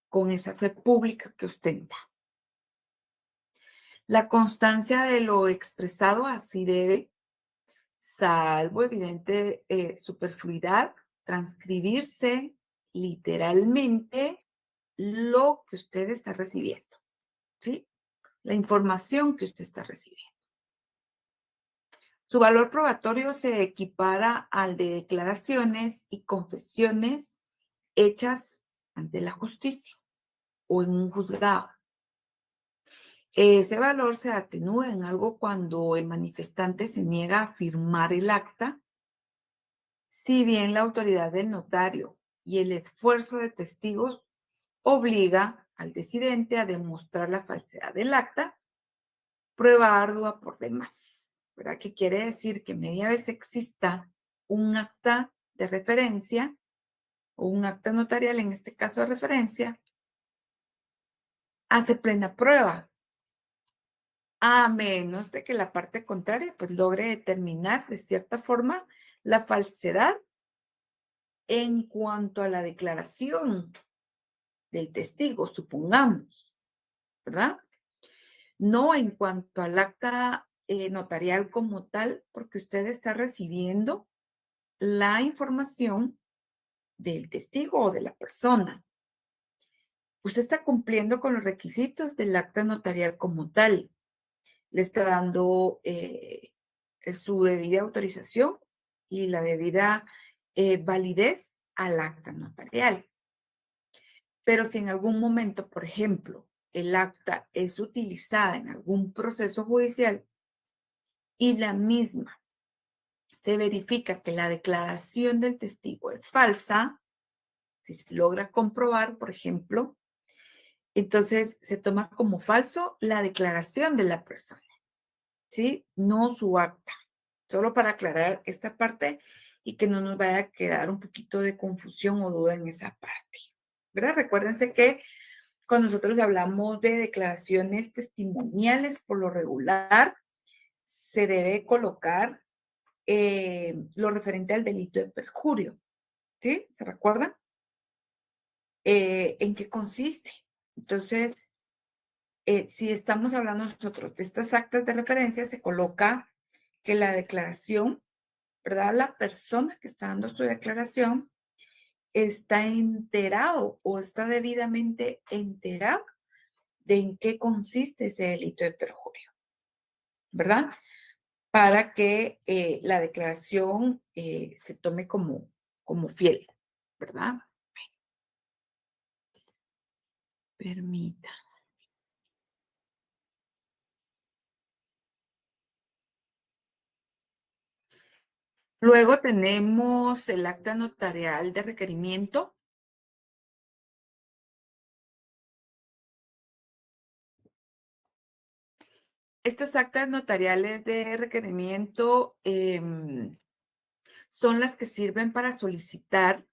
A: con esa fe pública que ostenta. La constancia de lo expresado así debe, salvo evidente superfluidad, transcribirse literalmente lo que usted está recibiendo, ¿sí? La información que usted está recibiendo. Su valor probatorio se equipara al de declaraciones y confesiones hechas ante la justicia o en un juzgado. Ese valor se atenúa en algo cuando el manifestante se niega a firmar el acta, si bien la autoridad del notario y el esfuerzo de testigos obliga al decidente a demostrar la falsedad del acta, prueba ardua por demás, ¿verdad? Que quiere decir que media vez exista un acta de referencia o un acta notarial, en este caso de referencia, hace plena prueba, a menos de que la parte contraria pues logre determinar de cierta forma la falsedad en cuanto a la declaración del testigo, supongamos, ¿verdad? No en cuanto al acta notarial como tal, porque usted está recibiendo la información del testigo o de la persona. Usted está cumpliendo con los requisitos del acta notarial como tal. Le está dando su debida autorización y la debida validez al acta notarial. Pero si en algún momento, por ejemplo, el acta es utilizada en algún proceso judicial y la misma se verifica que la declaración del testigo es falsa, si se logra comprobar, por ejemplo, entonces se toma como falso la declaración de la persona, ¿sí? No su acta. Solo para aclarar esta parte y que no nos vaya a quedar un poquito de confusión o duda en esa parte, ¿verdad? Recuérdense que cuando nosotros hablamos de declaraciones testimoniales, por lo regular, se debe colocar lo referente al delito de perjurio, ¿sí? ¿Se recuerdan? ¿En qué consiste? Entonces, si estamos hablando nosotros de estas actas de referencia, se coloca que la declaración, ¿verdad? La persona que está dando su declaración está enterado o está debidamente enterado de en qué consiste ese delito de perjurio, ¿verdad? Para que la declaración se tome como fiel, ¿verdad? Permita. Luego tenemos el acta notarial de requerimiento. Estas actas notariales de requerimiento son las que sirven para solicitar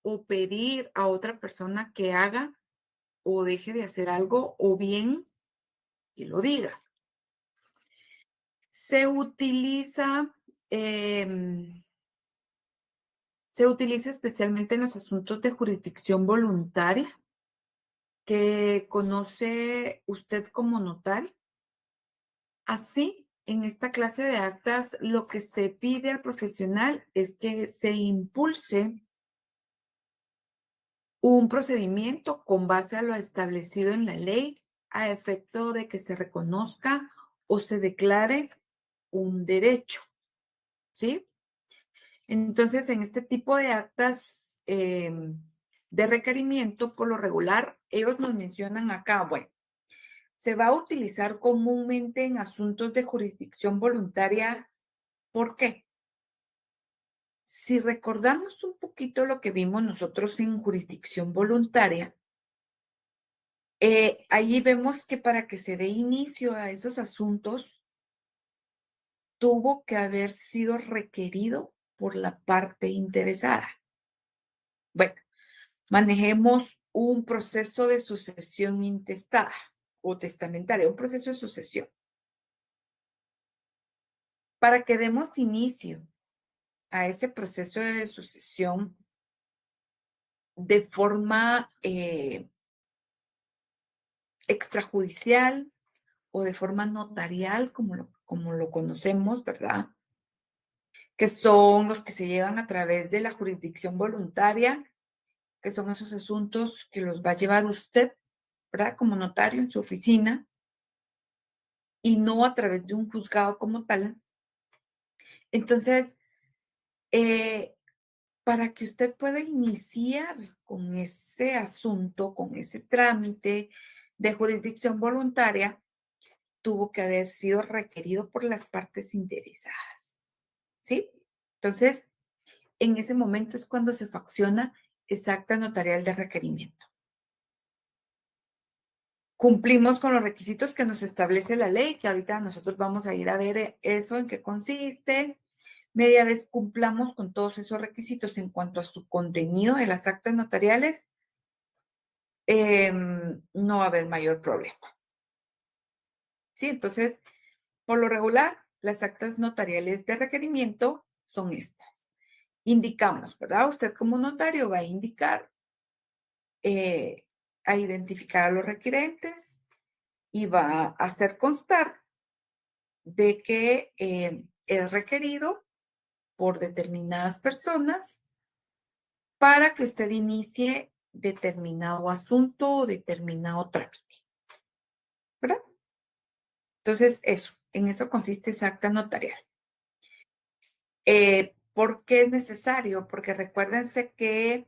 A: o pedir a otra persona que haga o deje de hacer algo o bien que lo diga. Se utiliza, em, se utiliza especialmente en los asuntos de jurisdicción voluntaria que conoce usted como notario. Así, en esta clase de actas, lo que se pide al profesional es que se impulse un procedimiento con base a lo establecido en la ley a efecto de que se reconozca o se declare un derecho, ¿sí? Entonces, en este tipo de actas de requerimiento, por lo regular, ellos nos mencionan acá, bueno, se va a utilizar comúnmente en asuntos de jurisdicción voluntaria. ¿Por qué? Si recordamos un poquito lo que vimos nosotros en jurisdicción voluntaria, allí vemos que para que se dé inicio a esos asuntos, tuvo que haber sido requerido por la parte interesada. Bueno, manejemos un proceso de sucesión intestada o testamentaria, un proceso de sucesión. Para que demos inicio a ese proceso de sucesión de forma extrajudicial o de forma notarial, como lo conocemos, ¿verdad? Que son los que se llevan a través de la jurisdicción voluntaria, que son esos asuntos que los va a llevar usted, ¿verdad? Como notario en su oficina y no a través de un juzgado como tal. Entonces, eh, para que usted pueda iniciar con ese asunto, con ese trámite de jurisdicción voluntaria, tuvo que haber sido requerido por las partes interesadas, ¿sí? Entonces, en ese momento es cuando se facciona esa acta notarial de requerimiento. Cumplimos con los requisitos que nos establece la ley, que ahorita nosotros vamos a ir a ver eso, en qué consiste. Media vez cumplamos con todos esos requisitos en cuanto a su contenido de las actas notariales, no va a haber mayor problema. ¿Sí? Entonces, por lo regular, las actas notariales de requerimiento son estas. Indicamos, ¿verdad? Usted como notario va a indicar, eh, a identificar a los requerentes y va a hacer constar de que es requerido por determinadas personas para que usted inicie determinado asunto o determinado trámite, ¿verdad? Entonces, eso, en eso consiste esa acta notarial. ¿Por qué es necesario? Porque recuérdense que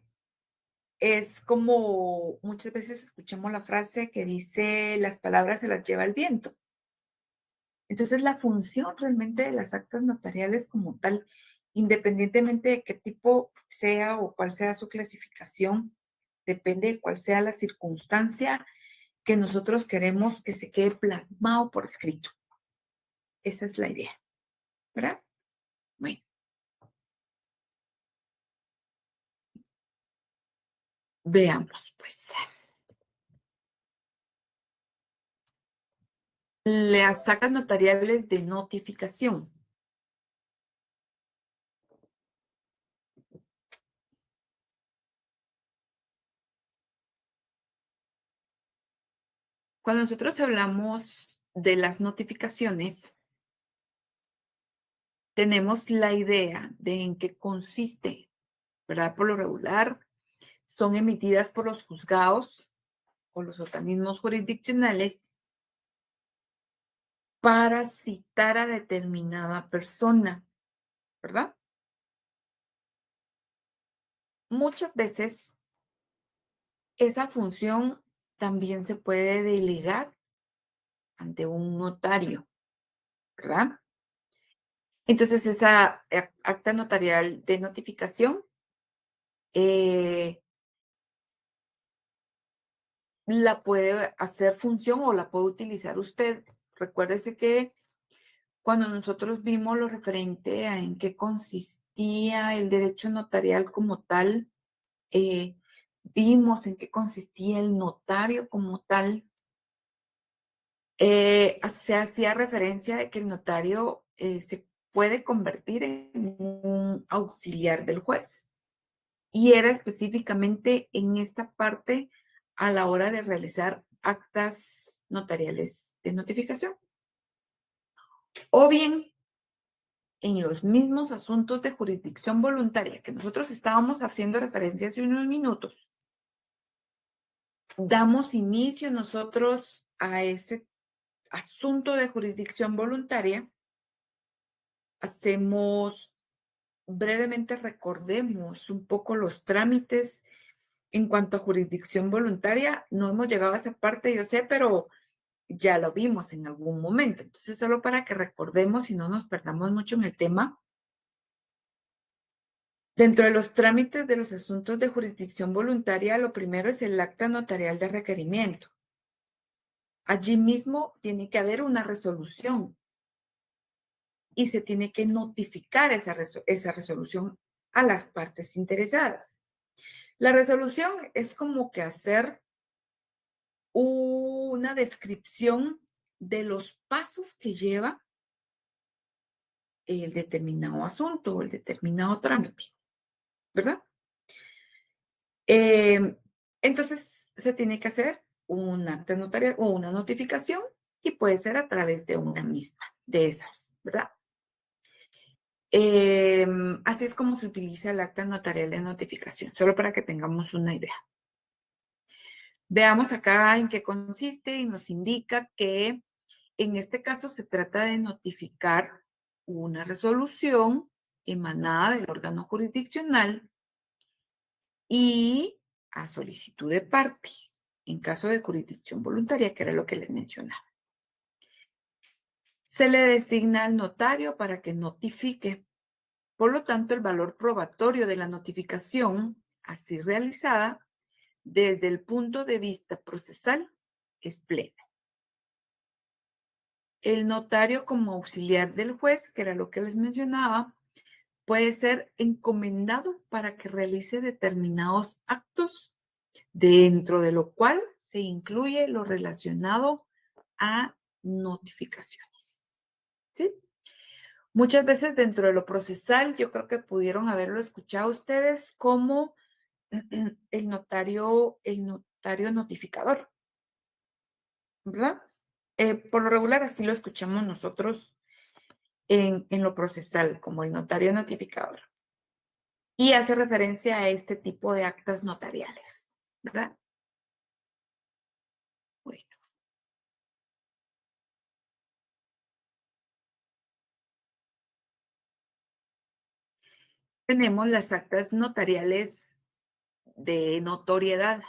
A: es como muchas veces escuchamos la frase que dice, las palabras se las lleva el viento. Entonces, la función realmente de las actas notariales como tal, independientemente de qué tipo sea o cuál sea su clasificación, depende de cuál sea la circunstancia que nosotros queremos que se quede plasmado por escrito. Esa es la idea, ¿verdad? Bueno, veamos pues. Las actas notariales de notificación. Cuando nosotros hablamos de las notificaciones, tenemos la idea de en qué consiste, ¿verdad? Por lo regular, son emitidas por los juzgados o los organismos jurisdiccionales para citar a determinada persona, ¿verdad? Muchas veces esa función también se puede delegar ante un notario, ¿verdad? Entonces, esa acta notarial de notificación eh, la puede hacer función o la puede utilizar usted. Recuérdese que cuando nosotros vimos lo referente a en qué consistía el derecho notarial como tal, eh, vimos en qué consistía el notario como tal, se hacía referencia de que el notario se puede convertir en un auxiliar del juez. Y era específicamente en esta parte a la hora de realizar actas notariales de notificación. O bien en los mismos asuntos de jurisdicción voluntaria que nosotros estábamos haciendo referencia hace unos minutos, damos inicio nosotros a ese asunto de jurisdicción voluntaria, hacemos brevemente, recordemos un poco los trámites en cuanto a jurisdicción voluntaria. No hemos llegado a esa parte, yo sé, pero ya lo vimos en algún momento. Entonces, solo para que recordemos y no nos perdamos mucho en el tema, dentro de los trámites de los asuntos de jurisdicción voluntaria, lo primero es el acta notarial de requerimiento. Allí mismo tiene que haber una resolución y se tiene que notificar esa resolución a las partes interesadas. La resolución es como que hacer una descripción de los pasos que lleva el determinado asunto o el determinado trámite, ¿verdad? Eh, entonces, se tiene que hacer un acta notarial o una notificación y puede ser a través de una misma de esas, ¿verdad? Así es como se utiliza el acta notarial de notificación, solo para que tengamos una idea. Veamos acá en qué consiste y nos indica que en este caso se trata de notificar una resolución emanada del órgano jurisdiccional y a solicitud de parte, en caso de jurisdicción voluntaria, que era lo que les mencionaba. Se le designa al notario para que notifique. Por lo tanto, el valor probatorio de la notificación así realizada desde el punto de vista procesal es pleno. El notario como auxiliar del juez, que era lo que les mencionaba, puede ser encomendado para que realice determinados actos, dentro de lo cual se incluye lo relacionado a notificaciones. ¿Sí? Muchas veces dentro de lo procesal, yo creo que pudieron haberlo escuchado ustedes como el notario notificador, ¿verdad? Por lo regular así lo escuchamos nosotros en lo procesal, como el notario notificador. Y hace referencia a este tipo de actas notariales, ¿verdad? Bueno, tenemos las actas notariales de notoriedad.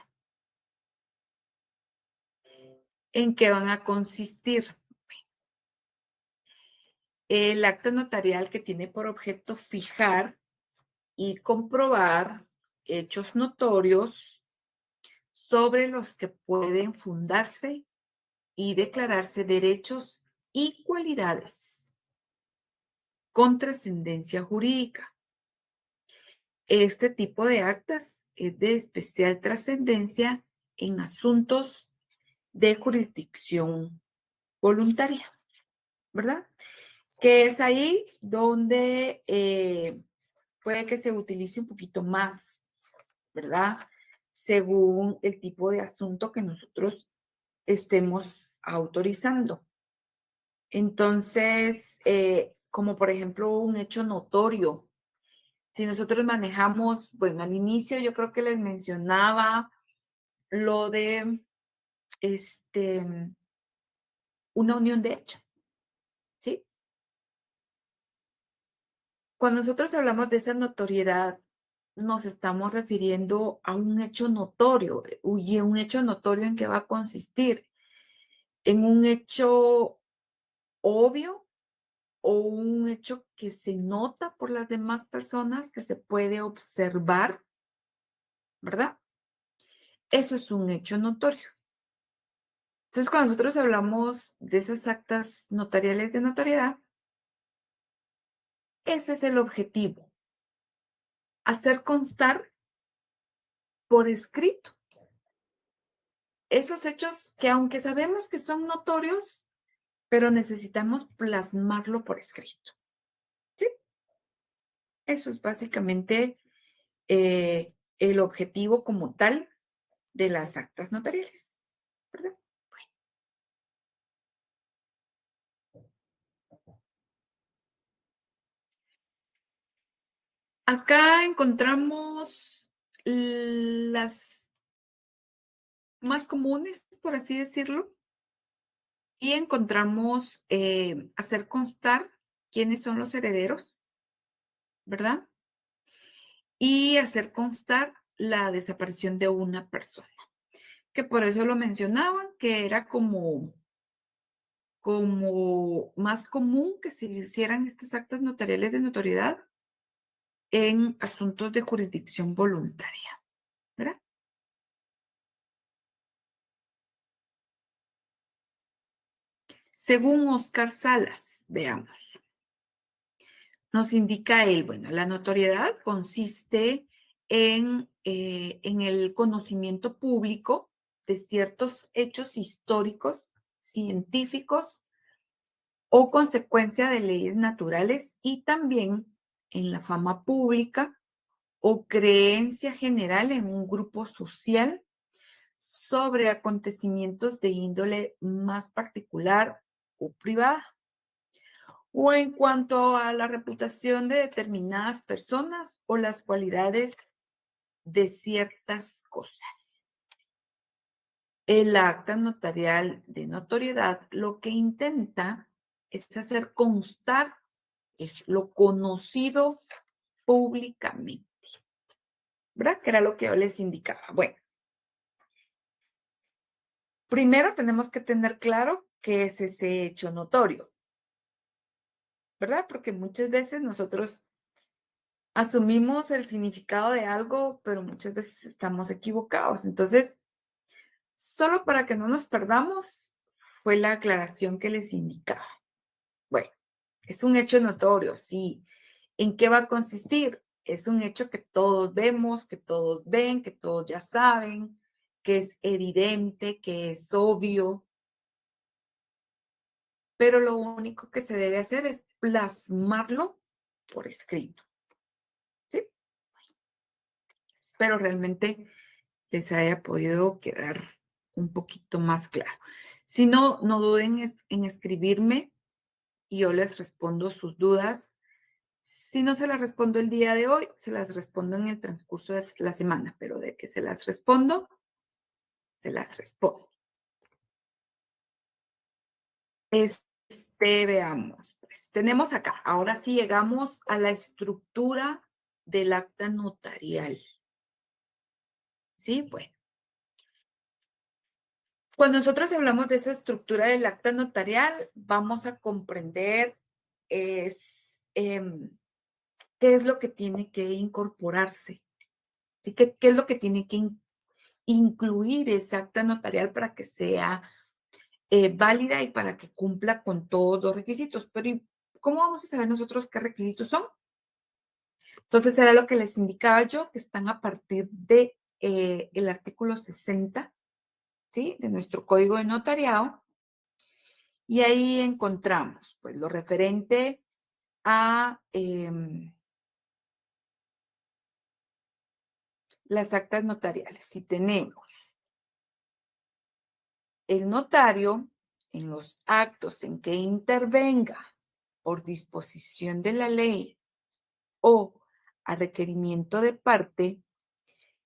A: ¿En qué van a consistir? El acta notarial que tiene por objeto fijar y comprobar hechos notorios sobre los que pueden fundarse y declararse derechos y cualidades con trascendencia jurídica. Este tipo de actas es de especial trascendencia en asuntos de jurisdicción voluntaria, ¿verdad? Que es ahí donde puede que se utilice un poquito más, ¿verdad? Según el tipo de asunto que nosotros estemos autorizando. Entonces, como por ejemplo un hecho notorio, si nosotros manejamos, bueno, al inicio yo creo que les mencionaba lo de este, una unión de hecho, ¿sí? Cuando nosotros hablamos de esa notoriedad, nos estamos refiriendo a un hecho notorio, y un hecho notorio en qué va a consistir, en un hecho obvio o un hecho que se nota por las demás personas, que se puede observar, ¿verdad? Eso es un hecho notorio. Entonces, cuando nosotros hablamos de esas actas notariales de notoriedad, ese es el objetivo, hacer constar por escrito esos hechos que aunque sabemos que son notorios, pero necesitamos plasmarlo por escrito. ¿Sí? Eso es básicamente el objetivo como tal de las actas notariales, ¿verdad? Acá encontramos las más comunes, por así decirlo, y encontramos hacer constar quiénes son los herederos, ¿verdad? Y hacer constar la desaparición de una persona, que por eso lo mencionaban, que era como más común que se hicieran estas actas notariales de notoriedad en asuntos de jurisdicción voluntaria, ¿verdad? Según Oscar Salas, veamos, nos indica él, bueno, la notoriedad consiste en el conocimiento público de ciertos hechos históricos, científicos o consecuencia de leyes naturales y también en la fama pública o creencia general en un grupo social sobre acontecimientos de índole más particular o privada, o en cuanto a la reputación de determinadas personas o las cualidades de ciertas cosas. El acta notarial de notoriedad lo que intenta es hacer constar es lo conocido públicamente, ¿verdad? Que era lo que yo les indicaba. Bueno, primero tenemos que tener claro qué es ese hecho notorio, ¿verdad? Porque muchas veces nosotros asumimos el significado de algo, pero muchas veces estamos equivocados. Entonces, solo para que no nos perdamos, fue la aclaración que les indicaba. Bueno, es un hecho notorio, sí. ¿En qué va a consistir? Es un hecho que todos vemos, que todos ven, que todos ya saben, que es evidente, que es obvio, pero lo único que se debe hacer es plasmarlo por escrito, ¿sí? Espero realmente les haya podido quedar un poquito más claro. Si no, no duden en escribirme y yo les respondo sus dudas. Si no se las respondo el día de hoy, se las respondo en el transcurso de la semana, pero de que se las respondo, se las respondo. Veamos, pues tenemos acá, ahora sí llegamos a la estructura del acta notarial. ¿Sí? Bueno, cuando nosotros hablamos de esa estructura del acta notarial, vamos a comprender es, qué es lo que tiene que incorporarse, ¿sí? ¿Qué es lo que tiene que incluir esa acta notarial para que sea válida y para que cumpla con todos los requisitos? Pero ¿y cómo vamos a saber nosotros qué requisitos son? Entonces, era lo que les indicaba yo, que están a partir de el artículo 60, ¿sí? De nuestro código de notariado. Y ahí encontramos, pues, lo referente a las actas notariales. Si tenemos el notario en los actos en que intervenga por disposición de la ley o a requerimiento de parte,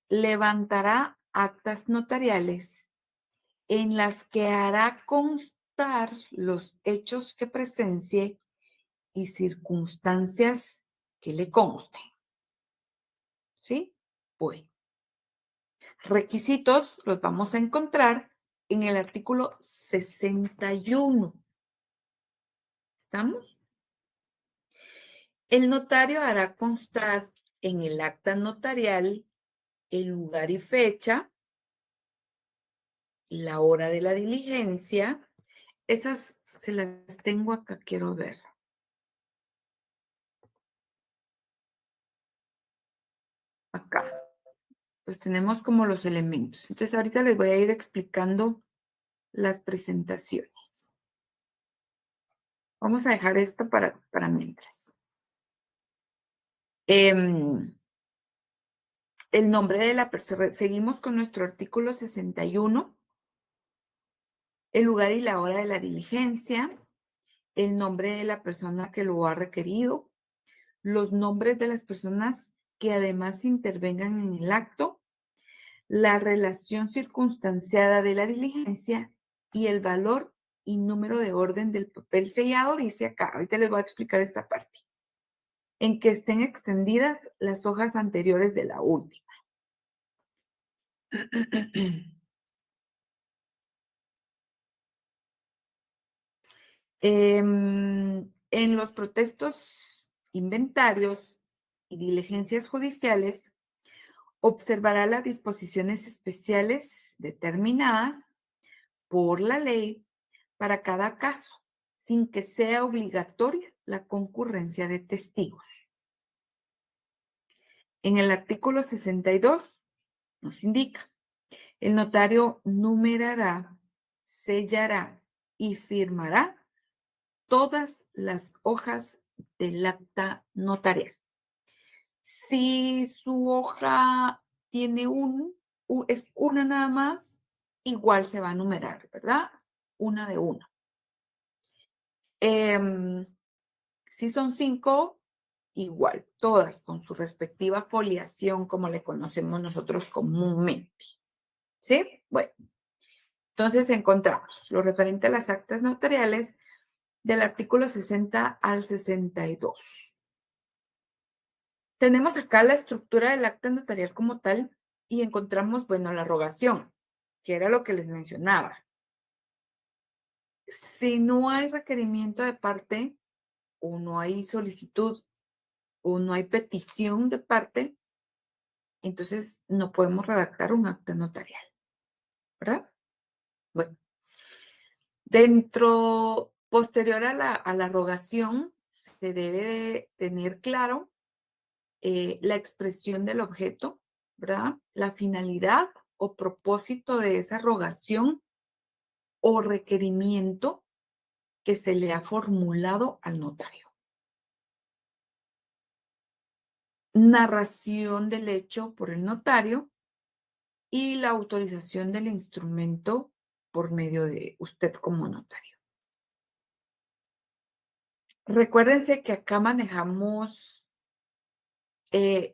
A: levantará actas notariales en las que hará constar los hechos que presencie y circunstancias que le consten. ¿Sí? Bueno, requisitos los vamos a encontrar en el artículo 61. ¿Estamos? El notario hará constar en el acta notarial el lugar y fecha, la hora de la diligencia. Esas se las tengo acá, quiero ver. Acá. Pues tenemos como los elementos. Entonces, ahorita les voy a ir explicando las presentaciones. Vamos a dejar esto para mientras. El nombre de la persona. Seguimos con nuestro artículo 61. El lugar y la hora de la diligencia. El nombre de la persona que lo ha requerido. Los nombres de las personas que además intervengan en el acto, la relación circunstanciada de la diligencia y el valor y número de orden del papel sellado, dice acá, ahorita les voy a explicar esta parte, en que estén extendidas las hojas anteriores de la última. En los protestos, inventarios y diligencias judiciales, observará las disposiciones especiales determinadas por la ley para cada caso, sin que sea obligatoria la concurrencia de testigos. En el artículo 62 nos indica, el notario numerará, sellará y firmará todas las hojas del acta notarial. Si su hoja tiene es una nada más, igual se va a numerar, ¿verdad? Una de una. Si son 5, igual, todas con su respectiva foliación, como le conocemos nosotros comúnmente. ¿Sí? Bueno, entonces encontramos lo referente a las actas notariales, del artículo 60 al 62. Tenemos acá la estructura del acta notarial como tal y encontramos, bueno, la rogación, que era lo que les mencionaba. Si no hay requerimiento de parte o no hay solicitud o no hay petición de parte, entonces no podemos redactar un acta notarial, ¿verdad? Bueno, posterior a la rogación, se debe de tener claro la expresión del objeto, ¿verdad? La finalidad o propósito de esa rogación o requerimiento que se le ha formulado al notario. Narración del hecho por el notario y la autorización del instrumento por medio de usted como notario. Recuérdense que acá manejamos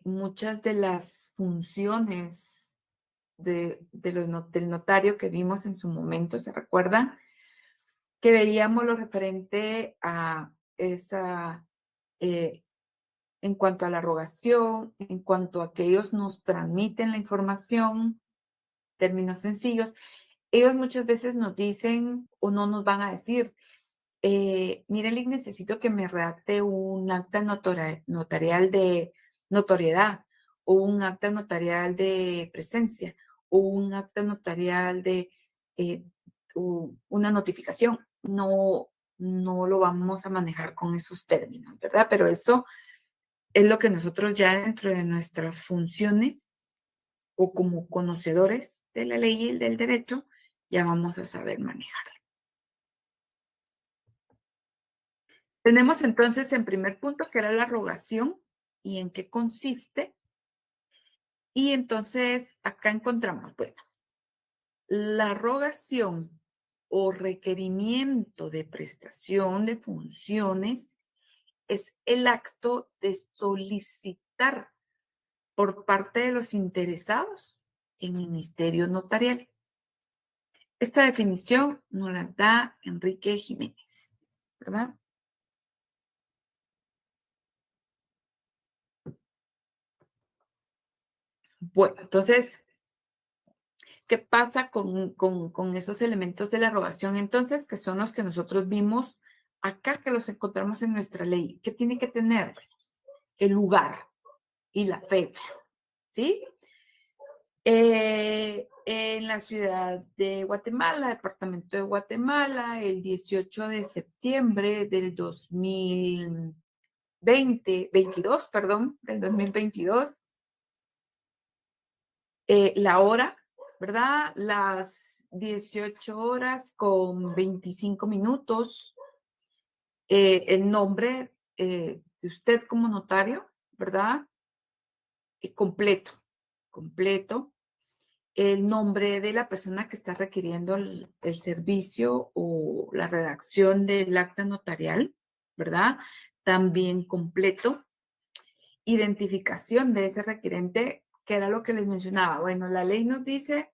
A: muchas de las funciones del notario que vimos en su momento, ¿se recuerdan? Que veíamos lo referente a esa, eh, en cuanto a la rogación, en cuanto a que ellos nos transmiten la información, términos sencillos, ellos muchas veces nos dicen o no nos van a decir, mire, Lick, necesito que me redacte un acta notarial de notoriedad o un acta notarial de presencia o un acta notarial de eh, una notificación. No, no lo vamos a manejar con esos términos, ¿verdad? Pero esto es lo que nosotros ya dentro de nuestras funciones o como conocedores de la ley y del derecho ya vamos a saber manejar. Tenemos entonces en primer punto que era la rogación y en qué consiste. Y entonces acá encontramos, bueno, la rogación o requerimiento de prestación de funciones es el acto de solicitar por parte de los interesados el ministerio notarial. Esta definición nos la da Enrique Jiménez, ¿verdad? Bueno, entonces, ¿qué pasa con esos elementos de la rogación entonces, que son los que nosotros vimos acá, que los encontramos en nuestra ley? ¿Qué tiene que tener? El lugar y la fecha, ¿sí? En la ciudad de Guatemala, departamento de Guatemala, el 18 de septiembre del 2022, perdón, del 2022, la hora, ¿verdad? Las 18 horas con 25 minutos, el nombre de usted como notario, ¿verdad? Completo, completo. El nombre de la persona que está requiriendo el servicio o la redacción del acta notarial, ¿verdad? También completo. Identificación de ese requerente, que era lo que les mencionaba. Bueno, la ley nos dice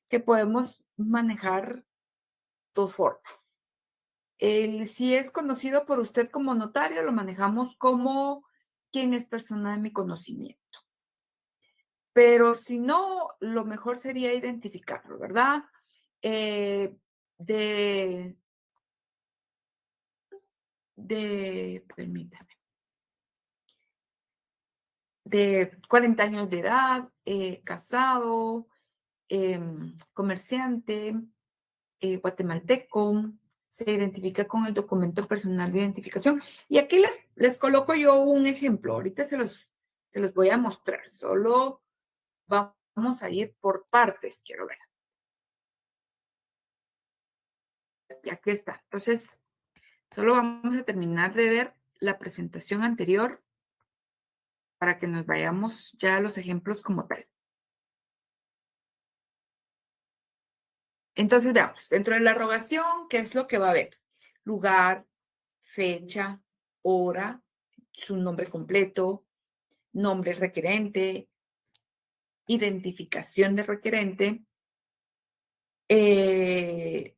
A: que podemos manejar dos formas. Si es conocido por usted como notario, lo manejamos como quien es persona de mi conocimiento. Pero si no, lo mejor sería identificarlo, ¿verdad? Eh, de, permítame, de 40 años de edad, casado, comerciante, guatemalteco, se identifica con el documento personal de identificación. Y aquí les coloco yo un ejemplo. Ahorita se los voy a mostrar. Solo vamos a ir por partes, quiero ver. Y aquí está. Entonces, solo vamos a terminar de ver la presentación anterior para que nos vayamos ya a los ejemplos como tal. Entonces, veamos, dentro de la rogación, ¿qué es lo que va a haber? Lugar, fecha, hora, su nombre completo, nombre requerente, identificación de requerente,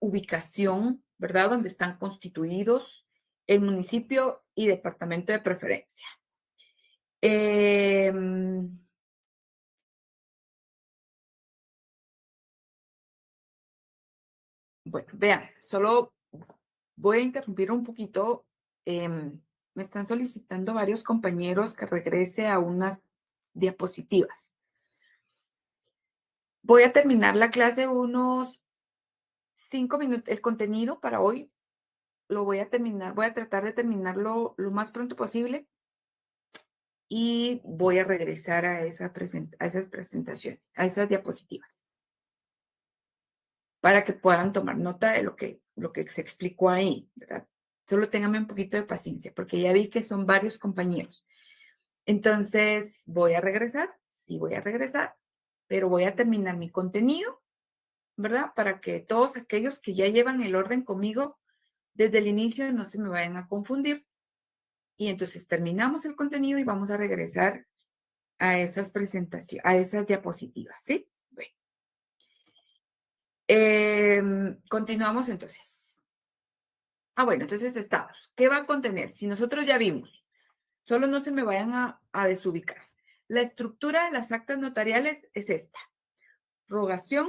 A: ubicación, ¿verdad? Donde están constituidos, el municipio y departamento de preferencia. Em, bueno, vean, solo voy a interrumpir un poquito. Me están solicitando varios compañeros que regrese a unas diapositivas. Voy a terminar la clase unos 5 minutos. El contenido para hoy lo voy a terminar, voy a tratar de terminarlo lo más pronto posible y voy a regresar a, a esas presentaciones, a esas diapositivas, para que puedan tomar nota de lo que se explicó ahí, ¿verdad? Solo ténganme un poquito de paciencia, porque ya vi que son varios compañeros. Entonces, voy a regresar, sí voy a regresar, pero voy a terminar mi contenido, ¿verdad? Para que todos aquellos que ya llevan el orden conmigo desde el inicio no se me vayan a confundir. Y entonces terminamos el contenido y vamos a regresar a esas presentaciones, a esas diapositivas, ¿sí? Bueno, continuamos entonces. Bueno, entonces estamos. ¿Qué va a contener? Si nosotros ya vimos, solo no se me vayan a desubicar. La estructura de las actas notariales es esta. Rogación,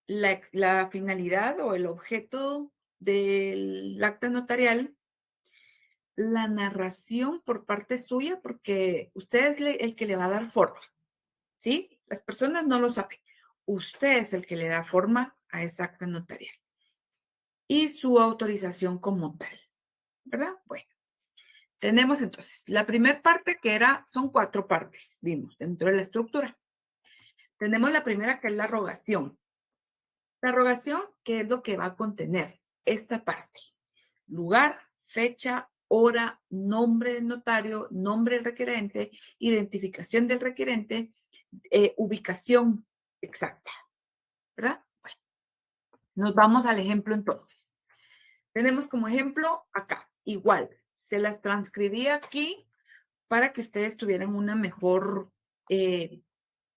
A: la finalidad o el objeto del acta notarial, la narración por parte suya, porque usted es el que le va a dar forma, ¿sí? Las personas no lo saben. Usted es el que le da forma a esa acta notarial y su autorización como tal, ¿verdad? Bueno, tenemos entonces la primera parte son 4 partes, vimos, dentro de la estructura. Tenemos la primera que es la rogación. La rogación, ¿qué es lo que va a contener esta parte? Lugar, fecha, hora, nombre del notario, nombre del requerente, identificación del requerente, ubicación exacta, ¿verdad? Bueno, nos vamos al ejemplo entonces. Tenemos como ejemplo acá, igual, se las transcribí aquí para que ustedes tuvieran una mejor, eh,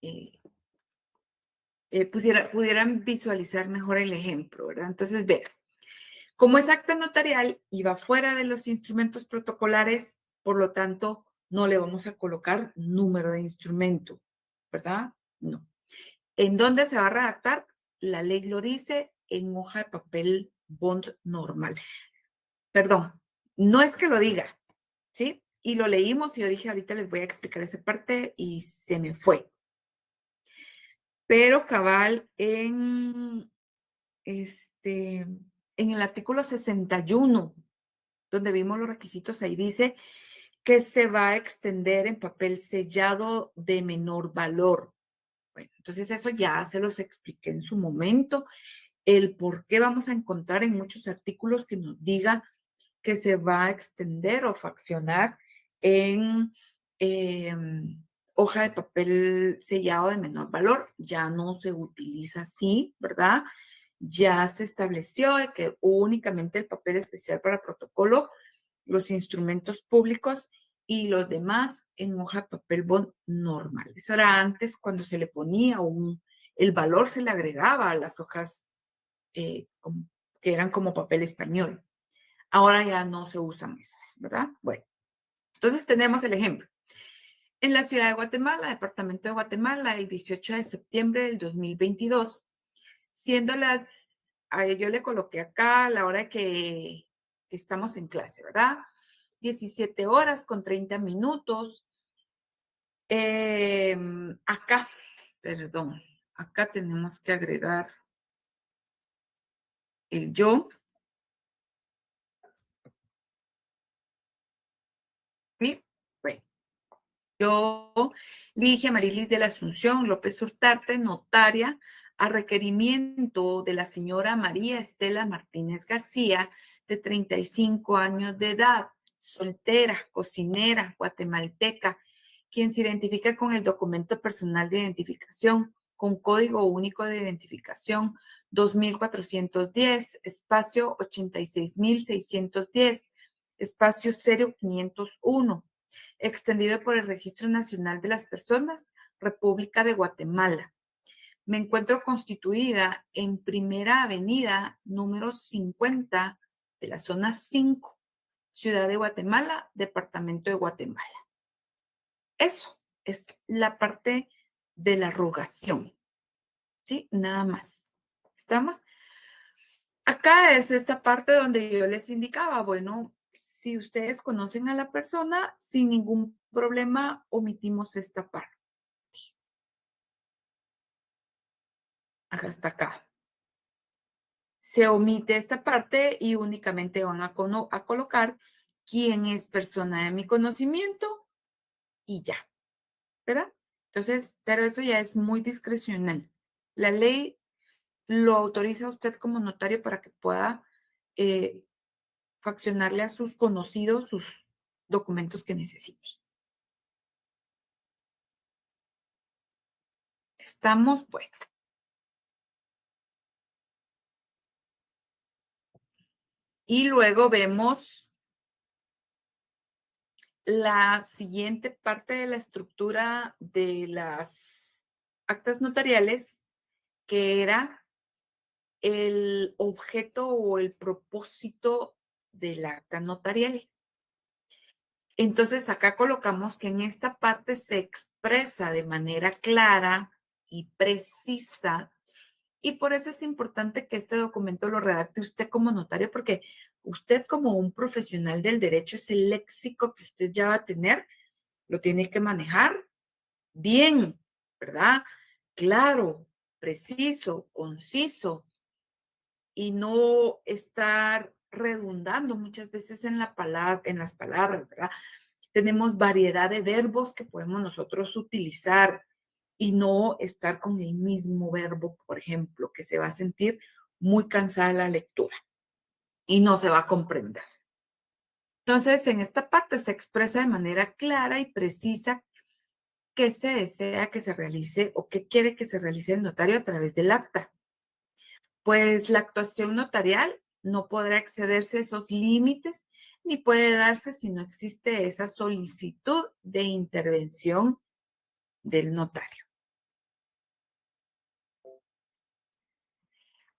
A: eh, pudieran visualizar mejor el ejemplo, ¿verdad? Entonces, vean, como es acta notarial y va fuera de los instrumentos protocolares, por lo tanto, no le vamos a colocar número de instrumento, ¿verdad? No. ¿En dónde se va a redactar? La ley lo dice, en hoja de papel bond normal. Perdón, no es que lo diga, ¿sí? Y lo leímos y yo dije, ahorita les voy a explicar esa parte y se me fue. Pero cabal en el artículo 61, donde vimos los requisitos, ahí dice que se va a extender en papel sellado de menor valor. Bueno, entonces eso ya se los expliqué en su momento, el por qué vamos a encontrar en muchos artículos que nos diga que se va a extender o fraccionar en hoja de papel sellado de menor valor. Ya no se utiliza así, ¿verdad? Ya se estableció de que únicamente el papel especial para protocolo, los instrumentos públicos y los demás en hoja de papel bond normal. Eso era antes cuando se le ponía el valor se le agregaba a las hojas que eran como papel español. Ahora ya no se usan esas, ¿verdad? Bueno, entonces tenemos el ejemplo. En la ciudad de Guatemala, departamento de Guatemala, el 18 de septiembre del 2022, siendo yo le coloqué acá la hora que estamos en clase, ¿verdad? 17 horas con 30 minutos. Acá, perdón, acá tenemos que agregar el yo, ¿sí? Bueno, yo dije Marilis de la Asunción López Hurtarte, notaria, a requerimiento de la señora María Estela Martínez García, de 35 años de edad, soltera, cocinera, guatemalteca, quien se identifica con el documento personal de identificación con código único de identificación 2410, espacio 86610, espacio 0501, extendido por el Registro Nacional de las Personas, República de Guatemala. Me encuentro constituida en Primera Avenida, número 50 de la zona 5, Ciudad de Guatemala, Departamento de Guatemala. Eso es la parte de la rogación, ¿sí? Nada más. ¿Estamos? Acá es esta parte donde yo les indicaba, bueno, si ustedes conocen a la persona, sin ningún problema omitimos esta parte. Acá hasta acá. Se omite esta parte y únicamente van a colocar quién es persona de mi conocimiento y ya, ¿verdad? Entonces, pero eso ya es muy discrecional. La ley lo autoriza a usted como notario para que pueda eh, faccionarle a sus conocidos sus documentos que necesite. Estamos, bueno. Y luego vemos la siguiente parte de la estructura de las actas notariales, que era el objeto o el propósito del acta notarial. Entonces, acá colocamos que en esta parte se expresa de manera clara y precisa, y por eso es importante que este documento lo redacte usted como notario, porque usted como un profesional del derecho, ese léxico que usted ya va a tener, lo tiene que manejar bien, ¿verdad? Claro, preciso, conciso, y no estar redundando muchas veces en en las palabras, ¿verdad? Tenemos variedad de verbos que podemos nosotros utilizar y no estar con el mismo verbo, por ejemplo, que se va a sentir muy cansada la lectura y no se va a comprender. Entonces, en esta parte se expresa de manera clara y precisa qué se desea que se realice o qué quiere que se realice el notario a través del acta. Pues la actuación notarial no podrá excederse esos límites ni puede darse si no existe esa solicitud de intervención del notario.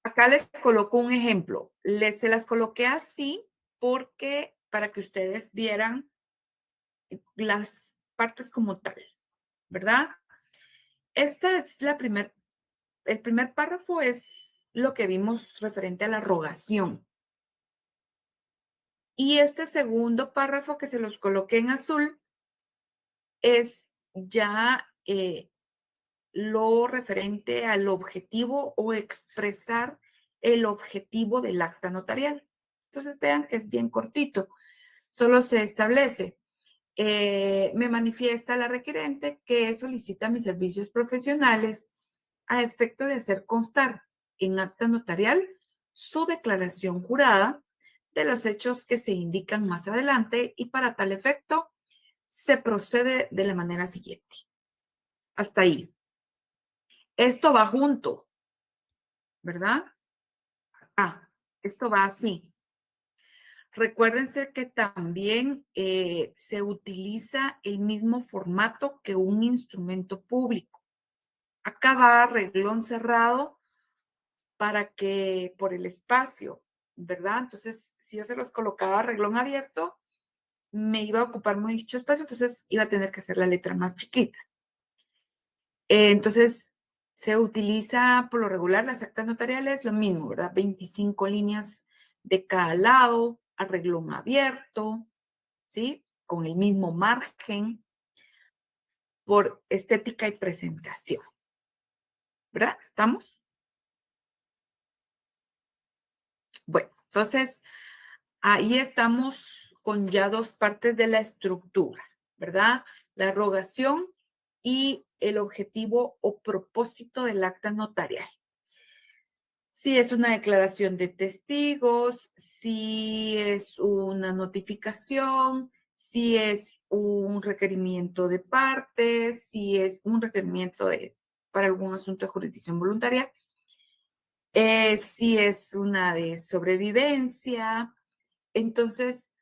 A: Acá les coloco un ejemplo. Se las coloqué así porque para que ustedes vieran las partes como tal, ¿verdad? Esta es el primer párrafo es lo que vimos referente a la rogación. Y este segundo párrafo que se los coloqué en azul es ya lo referente al objetivo o expresar el objetivo del acta notarial. Entonces vean que es bien cortito. Solo se establece, me manifiesta la requerente que solicita mis servicios profesionales a efecto de hacer constar en acta notarial su declaración jurada de los hechos que se indican más adelante y para tal efecto se procede de la manera siguiente. Hasta ahí. Esto va junto, ¿verdad? Ah, esto va así. Recuérdense que también se utiliza el mismo formato que un instrumento público. Acá va reglón cerrado para que por el espacio, ¿verdad? Entonces, si yo se los colocaba reglón abierto, me iba a ocupar mucho espacio, entonces iba a tener que hacer la letra más chiquita. Entonces, se utiliza por lo regular las actas notariales, lo mismo, ¿verdad? 25 líneas de cada lado, a reglón abierto, ¿sí? Con el mismo margen, por estética y presentación, ¿verdad? ¿Estamos? Bueno, entonces, ahí estamos con ya dos partes de la estructura, ¿verdad? La rogación y el objetivo o propósito del acta notarial. Si es una declaración de testigos, si es una notificación, si es un requerimiento de partes, si es un requerimiento para algún asunto de jurisdicción voluntaria, si es una de sobrevivencia. Entonces,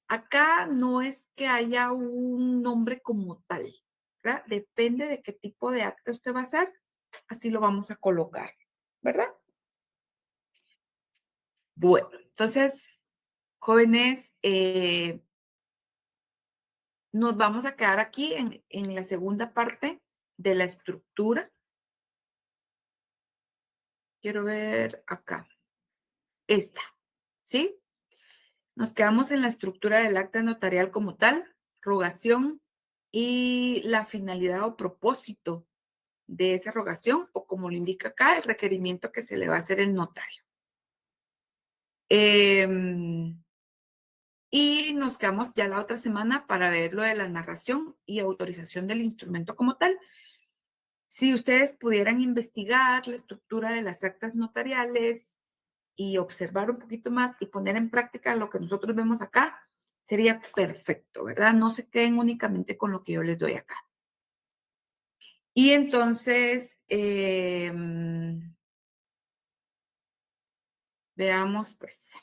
A: acá no es que haya un nombre como tal, ¿verdad? Depende de qué tipo de acta usted va a hacer, así lo vamos a colocar, ¿verdad? Bueno, entonces, Jóvenes, nos vamos a quedar aquí en la segunda parte de la estructura. Quiero ver acá, esta, ¿sí? Nos quedamos en la estructura del acta notarial como tal, rogación y la finalidad o propósito de esa rogación, o como lo indica acá, el requerimiento que se le va a hacer el notario. Y nos quedamos ya la otra semana para ver lo de la narración y autorización del instrumento como tal. Si ustedes pudieran investigar la estructura de las actas notariales y observar un poquito más y poner en práctica lo que nosotros vemos acá, sería perfecto, ¿verdad? No se queden únicamente con lo que yo les doy acá. Y entonces, veamos, pues,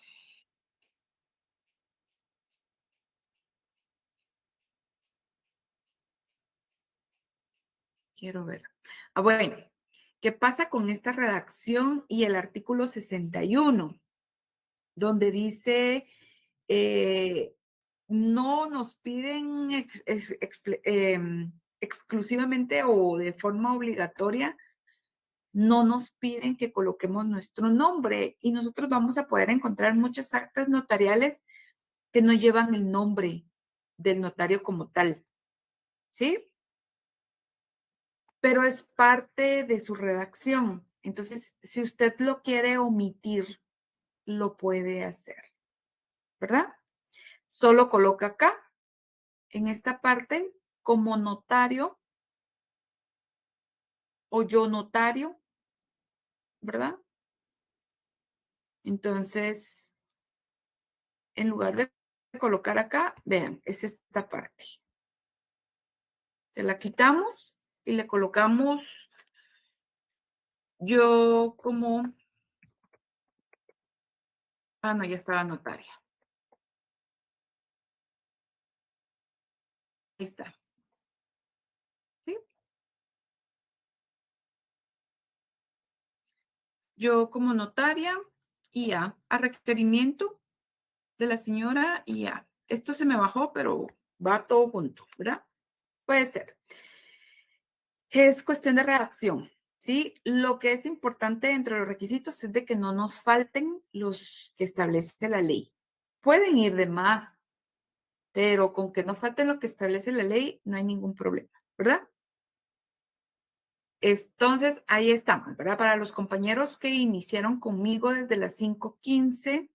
A: quiero ver. Bueno, ¿qué pasa con esta redacción y el artículo 61? Donde dice, eh, no nos piden exclusivamente o de forma obligatoria, no nos piden que coloquemos nuestro nombre y nosotros vamos a poder encontrar muchas actas notariales que no llevan el nombre del notario como tal, ¿sí? Pero es parte de su redacción. Entonces, si usted lo quiere omitir, lo puede hacer, ¿verdad? Solo coloca acá, en esta parte, como notario o yo notario, ¿verdad? Entonces, en lugar de colocar acá, vean, es esta parte. Se la quitamos y le colocamos yo como, no, ya estaba notaria. Ahí está, ¿sí? Yo como notaria y ya, a requerimiento de la señora y ya. Esto se me bajó, pero va todo junto, ¿verdad? Puede ser. Es cuestión de redacción, ¿sí? Lo que es importante entre los requisitos es de que no nos falten los que establece la ley. Pueden ir de más, pero con que no falten lo que establece la ley, no hay ningún problema, ¿verdad? Entonces, ahí estamos, ¿verdad? Para los compañeros que iniciaron conmigo desde las 5:15,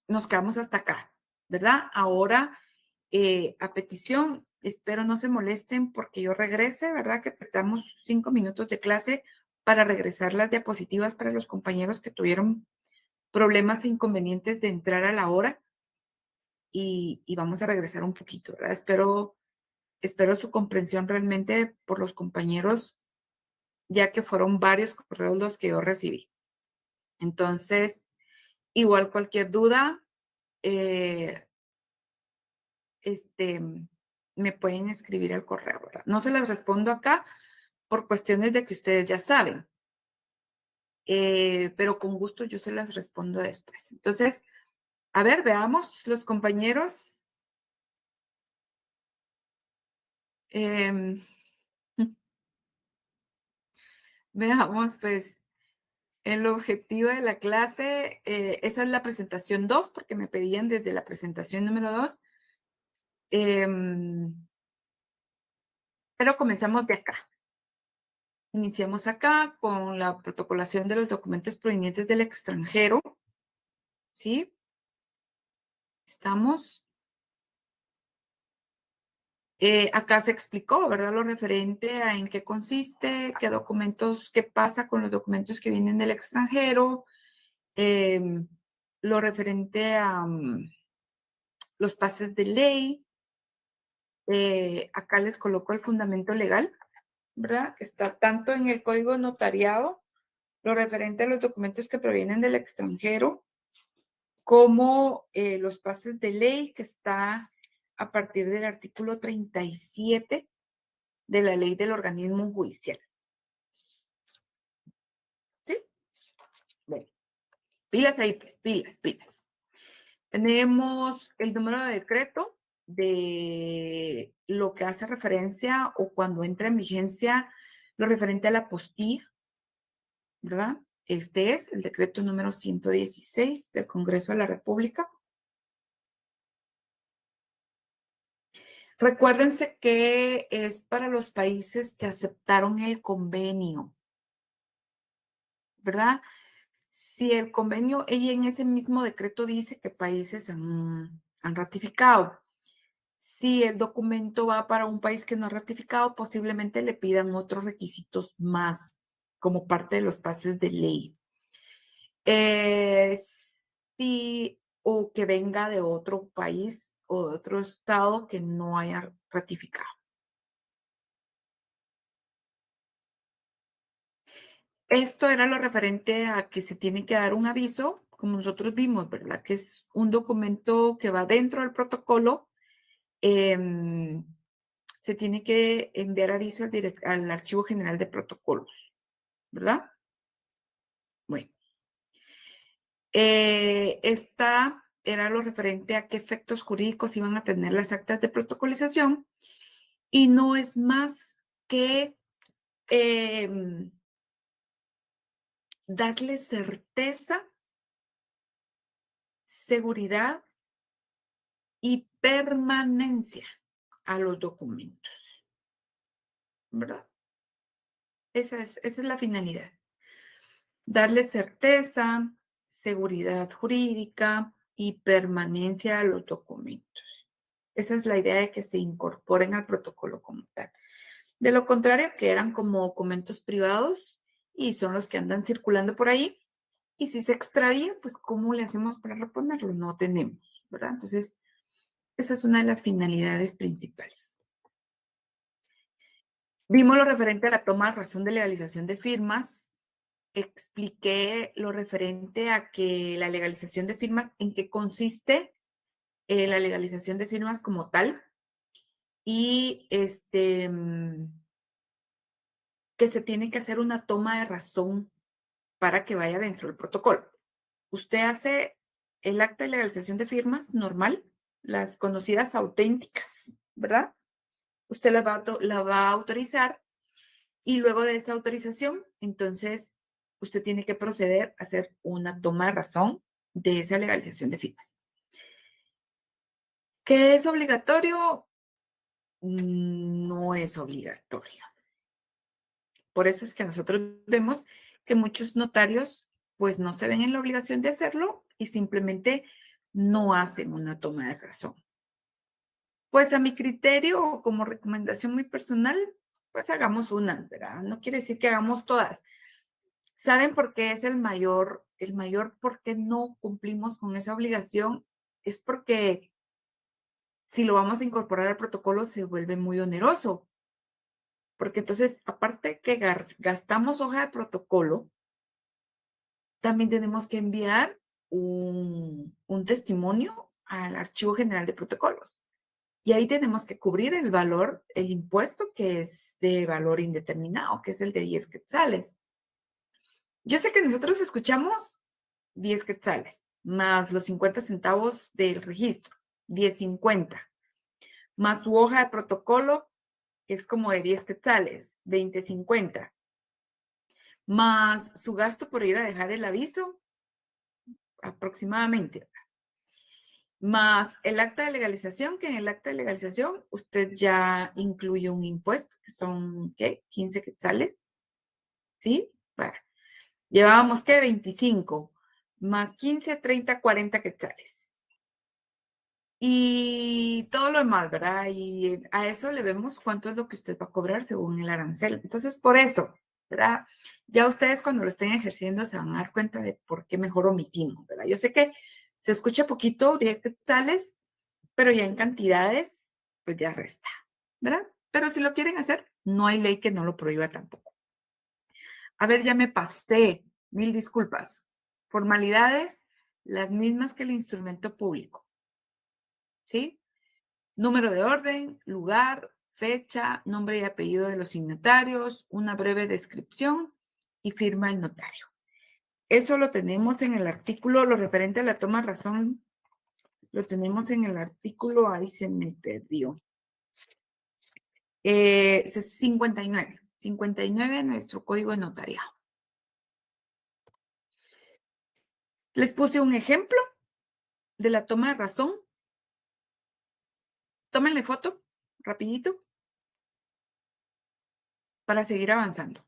A: nos quedamos hasta acá, ¿verdad? Ahora, a petición, espero no se molesten porque yo regrese, ¿verdad? Que perdamos 5 minutos de clase para regresar las diapositivas para los compañeros que tuvieron problemas e inconvenientes de entrar a la hora y vamos a regresar un poquito, ¿verdad? Espero su comprensión realmente por los compañeros, ya que fueron varios correos los que yo recibí. Entonces, igual cualquier duda, eh, este, me pueden escribir al correo, ¿verdad? No se las respondo acá por cuestiones de que ustedes ya saben, pero con gusto yo se las respondo después. Entonces, a ver, veamos los compañeros. em, veamos, pues, el objetivo de la clase, esa es la presentación 2 porque me pedían desde la presentación número 2. Pero comenzamos de acá. Iniciamos acá con la protocolación de los documentos provenientes del extranjero, ¿sí? Estamos. Acá se explicó, ¿verdad? Lo referente a en qué consiste, qué documentos, qué pasa con los documentos que vienen del extranjero, lo referente a los pases de ley. Acá les coloco el fundamento legal, ¿verdad? Que está tanto en el código notariado, lo referente a los documentos que provienen del extranjero, como los pases de ley, que está a partir del artículo 37 de la ley del organismo judicial. ¿Sí? Bueno. Pilas ahí, pues, pilas, pilas. Tenemos el número de decreto de lo que hace referencia o cuando entra en vigencia lo referente a la apostilla, ¿verdad? Este es el decreto número 116 del Congreso de la República. Recuérdense que es para los países que aceptaron el convenio, ¿verdad? Si el convenio, y en ese mismo decreto dice que países han ratificado. Si el documento va para un país que no ha ratificado, posiblemente le pidan otros requisitos más como parte de los pases de ley. Eh, sí, o que venga de otro país o de otro estado que no haya ratificado. Esto era lo referente a que se tiene que dar un aviso, como nosotros vimos, ¿verdad? Que es un documento que va dentro del protocolo. em, Se tiene que enviar aviso al Archivo General de Protocolos, ¿verdad? Bueno, esta era lo referente a qué efectos jurídicos iban a tener las actas de protocolización y no es más que em, darle certeza, seguridad y permanencia a los documentos, ¿verdad? Esa es la finalidad. Darle certeza, seguridad jurídica y permanencia a los documentos. Esa es la idea de que se incorporen al protocolo como tal. De lo contrario, que eran como documentos privados y son los que andan circulando por ahí. Y si se extravía, pues ¿cómo le hacemos para reponerlo? No tenemos, ¿verdad? Entonces, esa es una de las finalidades principales. Vimos lo referente a la toma de razón de legalización de firmas. Expliqué lo referente a que la legalización de firmas, en qué consiste la legalización de firmas como tal y que se tiene que hacer una toma de razón para que vaya dentro del protocolo. Usted hace el acta de legalización de firmas normal, las conocidas auténticas, ¿verdad? Usted la va a autorizar y luego de esa autorización, entonces usted tiene que proceder a hacer una toma de razón de esa legalización de firmas. ¿Qué es obligatorio? No es obligatorio. Por eso es que nosotros vemos que muchos notarios pues no se ven en la obligación de hacerlo y simplemente no hacen una toma de razón. Pues a mi criterio o como recomendación muy personal, pues hagamos unas, ¿verdad? No quiere decir que hagamos todas. ¿Saben por qué es el mayor por qué no cumplimos con esa obligación? Es porque si lo vamos a incorporar al protocolo se vuelve muy oneroso, porque entonces, aparte que gastamos hoja de protocolo, también tenemos que enviar un testimonio al Archivo General de Protocolos. Y ahí tenemos que cubrir el valor, el impuesto que es de valor indeterminado, que es el de 10 quetzales. Yo sé que nosotros escuchamos 10 quetzales, más los 50 centavos del registro, 10.50, más su hoja de protocolo, que es como de 10 quetzales, 20.50, más su gasto por ir a dejar el aviso, aproximadamente, más el acta de legalización, que en el acta de legalización usted ya incluye un impuesto, que son, ¿qué? 15 quetzales, ¿sí? Bueno, llevábamos, ¿qué? 25, más 15, 30, 40 quetzales. Y todo lo demás, ¿verdad? Y a eso le vemos cuánto es lo que usted va a cobrar según el arancel. Entonces, por eso, ¿verdad? Ya ustedes cuando lo estén ejerciendo se van a dar cuenta de por qué mejor omitimos, ¿verdad? Yo sé que se escucha poquito, 10 quetzales, pero ya en cantidades, pues ya resta, ¿verdad? Pero si lo quieren hacer, no hay ley que no lo prohíba tampoco. A ver, ya me pasé, mil disculpas. Formalidades, las mismas que el instrumento público, ¿sí? Número de orden, lugar, fecha, nombre y apellido de los signatarios, una breve descripción y firma el notario. Eso lo tenemos en el artículo, lo referente a la toma de razón, lo tenemos en el artículo, ahí se me perdió. 59 de nuestro código de notariado. Les puse un ejemplo de la toma de razón. Tómenle foto, rapidito, para seguir avanzando.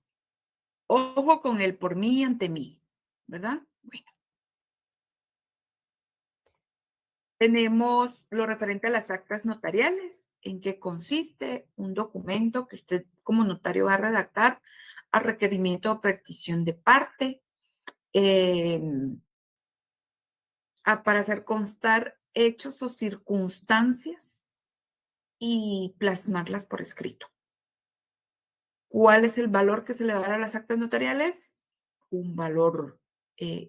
A: Ojo con el por mí y ante mí, ¿verdad? Bueno, tenemos lo referente a las actas notariales, en qué consiste un documento que usted como notario va a redactar a requerimiento o petición de parte, para hacer constar hechos o circunstancias y plasmarlas por escrito. ¿Cuál es el valor que se le va a dar a las actas notariales? Un valor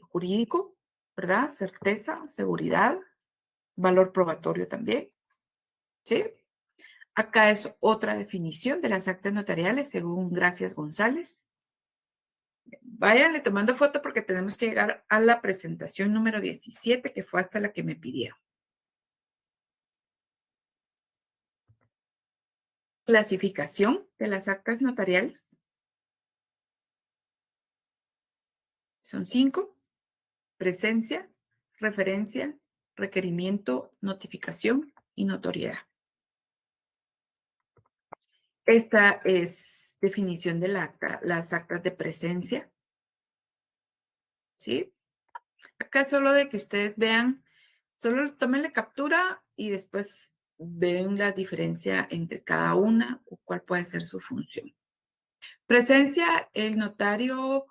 A: jurídico, ¿verdad? Certeza, seguridad, valor probatorio también, ¿sí? Acá es otra definición de las actas notariales según Gracias González. Váyanle tomando foto porque tenemos que llegar a la presentación número 17, que fue hasta la que me pidieron. Clasificación de las actas notariales. Son 5. Presencia, referencia, requerimiento, notificación y notoriedad. Esta es definición del acta, las actas de presencia, ¿sí? Acá solo de que ustedes vean, solo tómenle captura y después ven la diferencia entre cada una o cuál puede ser su función. Presencia, el notario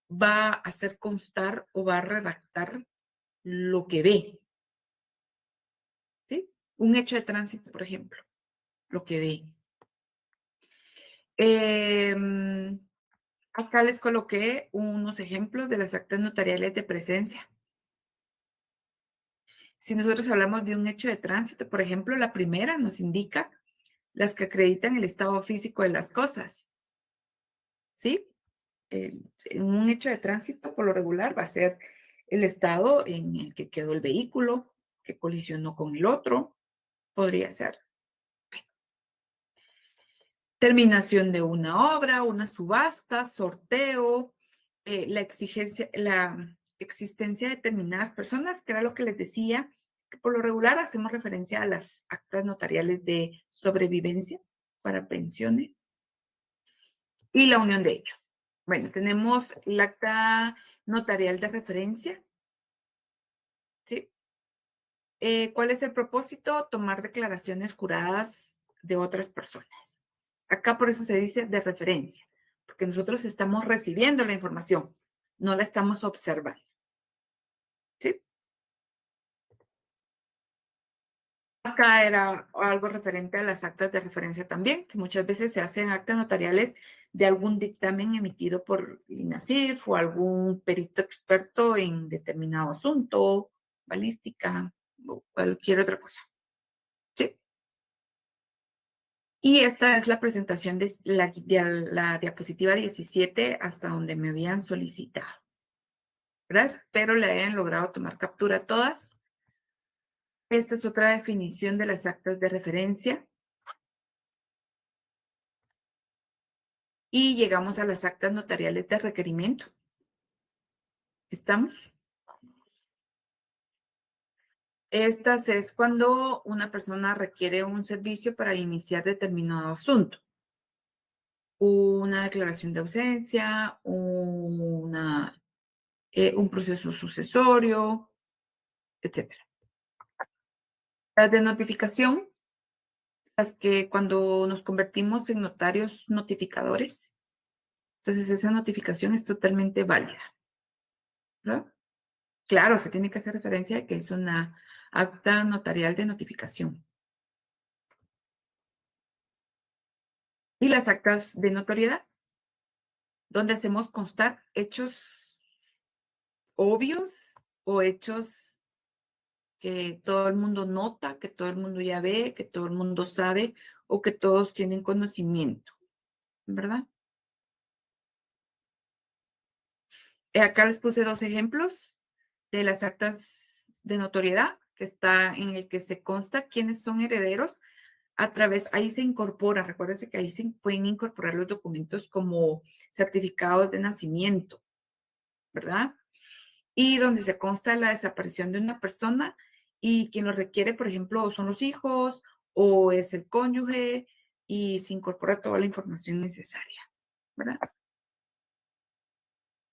A: va a hacer constar o va a redactar lo que ve, ¿sí? Un hecho de tránsito, por ejemplo, lo que ve. Acá les coloqué unos ejemplos de las actas notariales de presencia. Si nosotros hablamos de un hecho de tránsito, por ejemplo, la primera nos indica las que acreditan el estado físico de las cosas, ¿sí? En un hecho de tránsito, por lo regular, va a ser el estado en el que quedó el vehículo, que colisionó con el otro, podría ser. Terminación de una obra, una subasta, sorteo, la existencia de determinadas personas, que era lo que les decía, que por lo regular hacemos referencia a las actas notariales de sobrevivencia para pensiones y la unión de hechos. Bueno, tenemos el acta notarial de referencia, ¿sí? ¿Cuál es el propósito? Tomar declaraciones juradas de otras personas. Acá por eso se dice de referencia, porque nosotros estamos recibiendo la información, no la estamos observando. ¿Sí? Acá era algo referente a las actas de referencia también, que muchas veces se hacen actas notariales de algún dictamen emitido por el INASIF o algún perito experto en determinado asunto, balística o cualquier otra cosa. ¿Sí? Y esta es la presentación de la diapositiva 17 hasta donde me habían solicitado. ¿Verdad? Espero le hayan logrado tomar captura a todas. Esta es otra definición de las actas de referencia. Y llegamos a las actas notariales de requerimiento. ¿Estamos? Estas es cuando una persona requiere un servicio para iniciar determinado asunto. Una declaración de ausencia, un proceso sucesorio, etc. Las de notificación, las que cuando nos convertimos en notarios notificadores, entonces esa notificación es totalmente válida, ¿verdad? Claro, se tiene que hacer referencia a que es una acta notarial de notificación. Y las actas de notoriedad, donde hacemos constar hechos obvios o hechos que todo el mundo nota, que todo el mundo ya ve, que todo el mundo sabe o que todos tienen conocimiento, ¿verdad? Acá les puse 2 ejemplos de las actas de notoriedad, que está en el que se consta quiénes son herederos. A través, ahí se incorpora, recuérdese que ahí se pueden incorporar los documentos como certificados de nacimiento, ¿verdad? Y donde se consta la desaparición de una persona y quien lo requiere, por ejemplo, son los hijos o es el cónyuge y se incorpora toda la información necesaria, ¿verdad?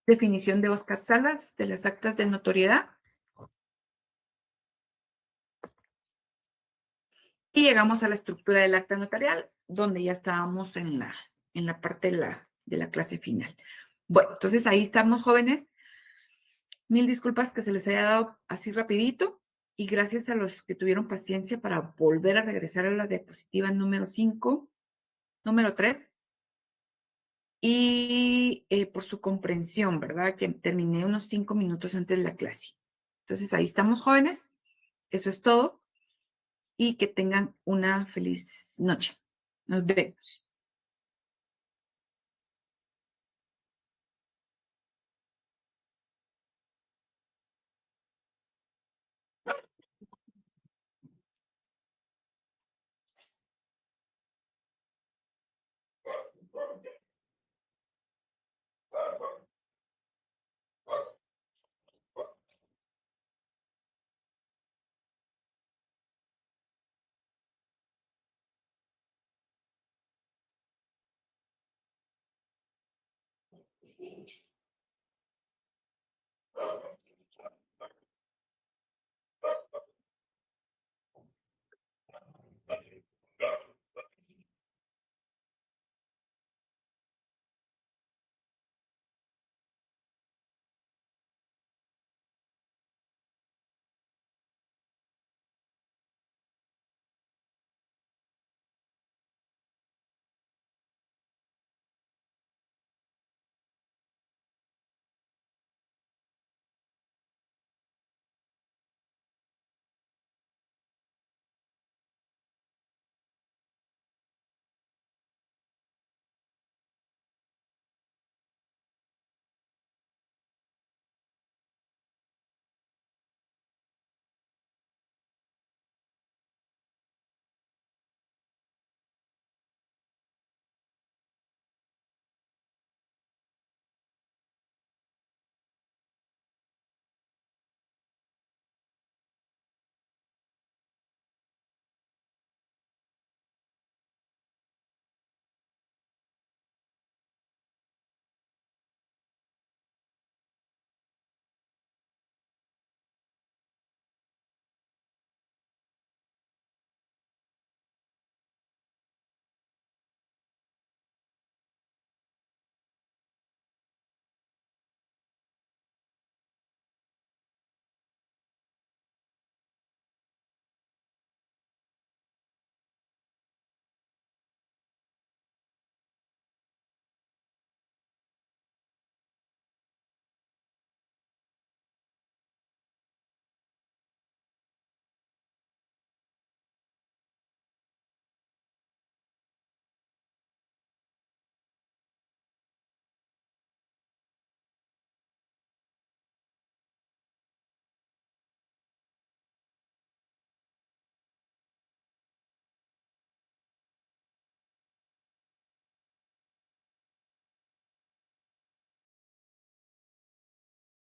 A: Definición de Oscar Salas de las actas de notoriedad. Y llegamos a la estructura del acta notarial, donde ya estábamos en la parte de la clase final. Bueno, entonces ahí estamos, jóvenes. Mil disculpas que se les haya dado así rapidito y gracias a los que tuvieron paciencia para volver a regresar a la diapositiva número 5, número 3 y por su comprensión, ¿verdad? Que terminé unos 5 minutos antes de la clase. Entonces ahí estamos, jóvenes. Eso es todo y que tengan una feliz noche. Nos vemos.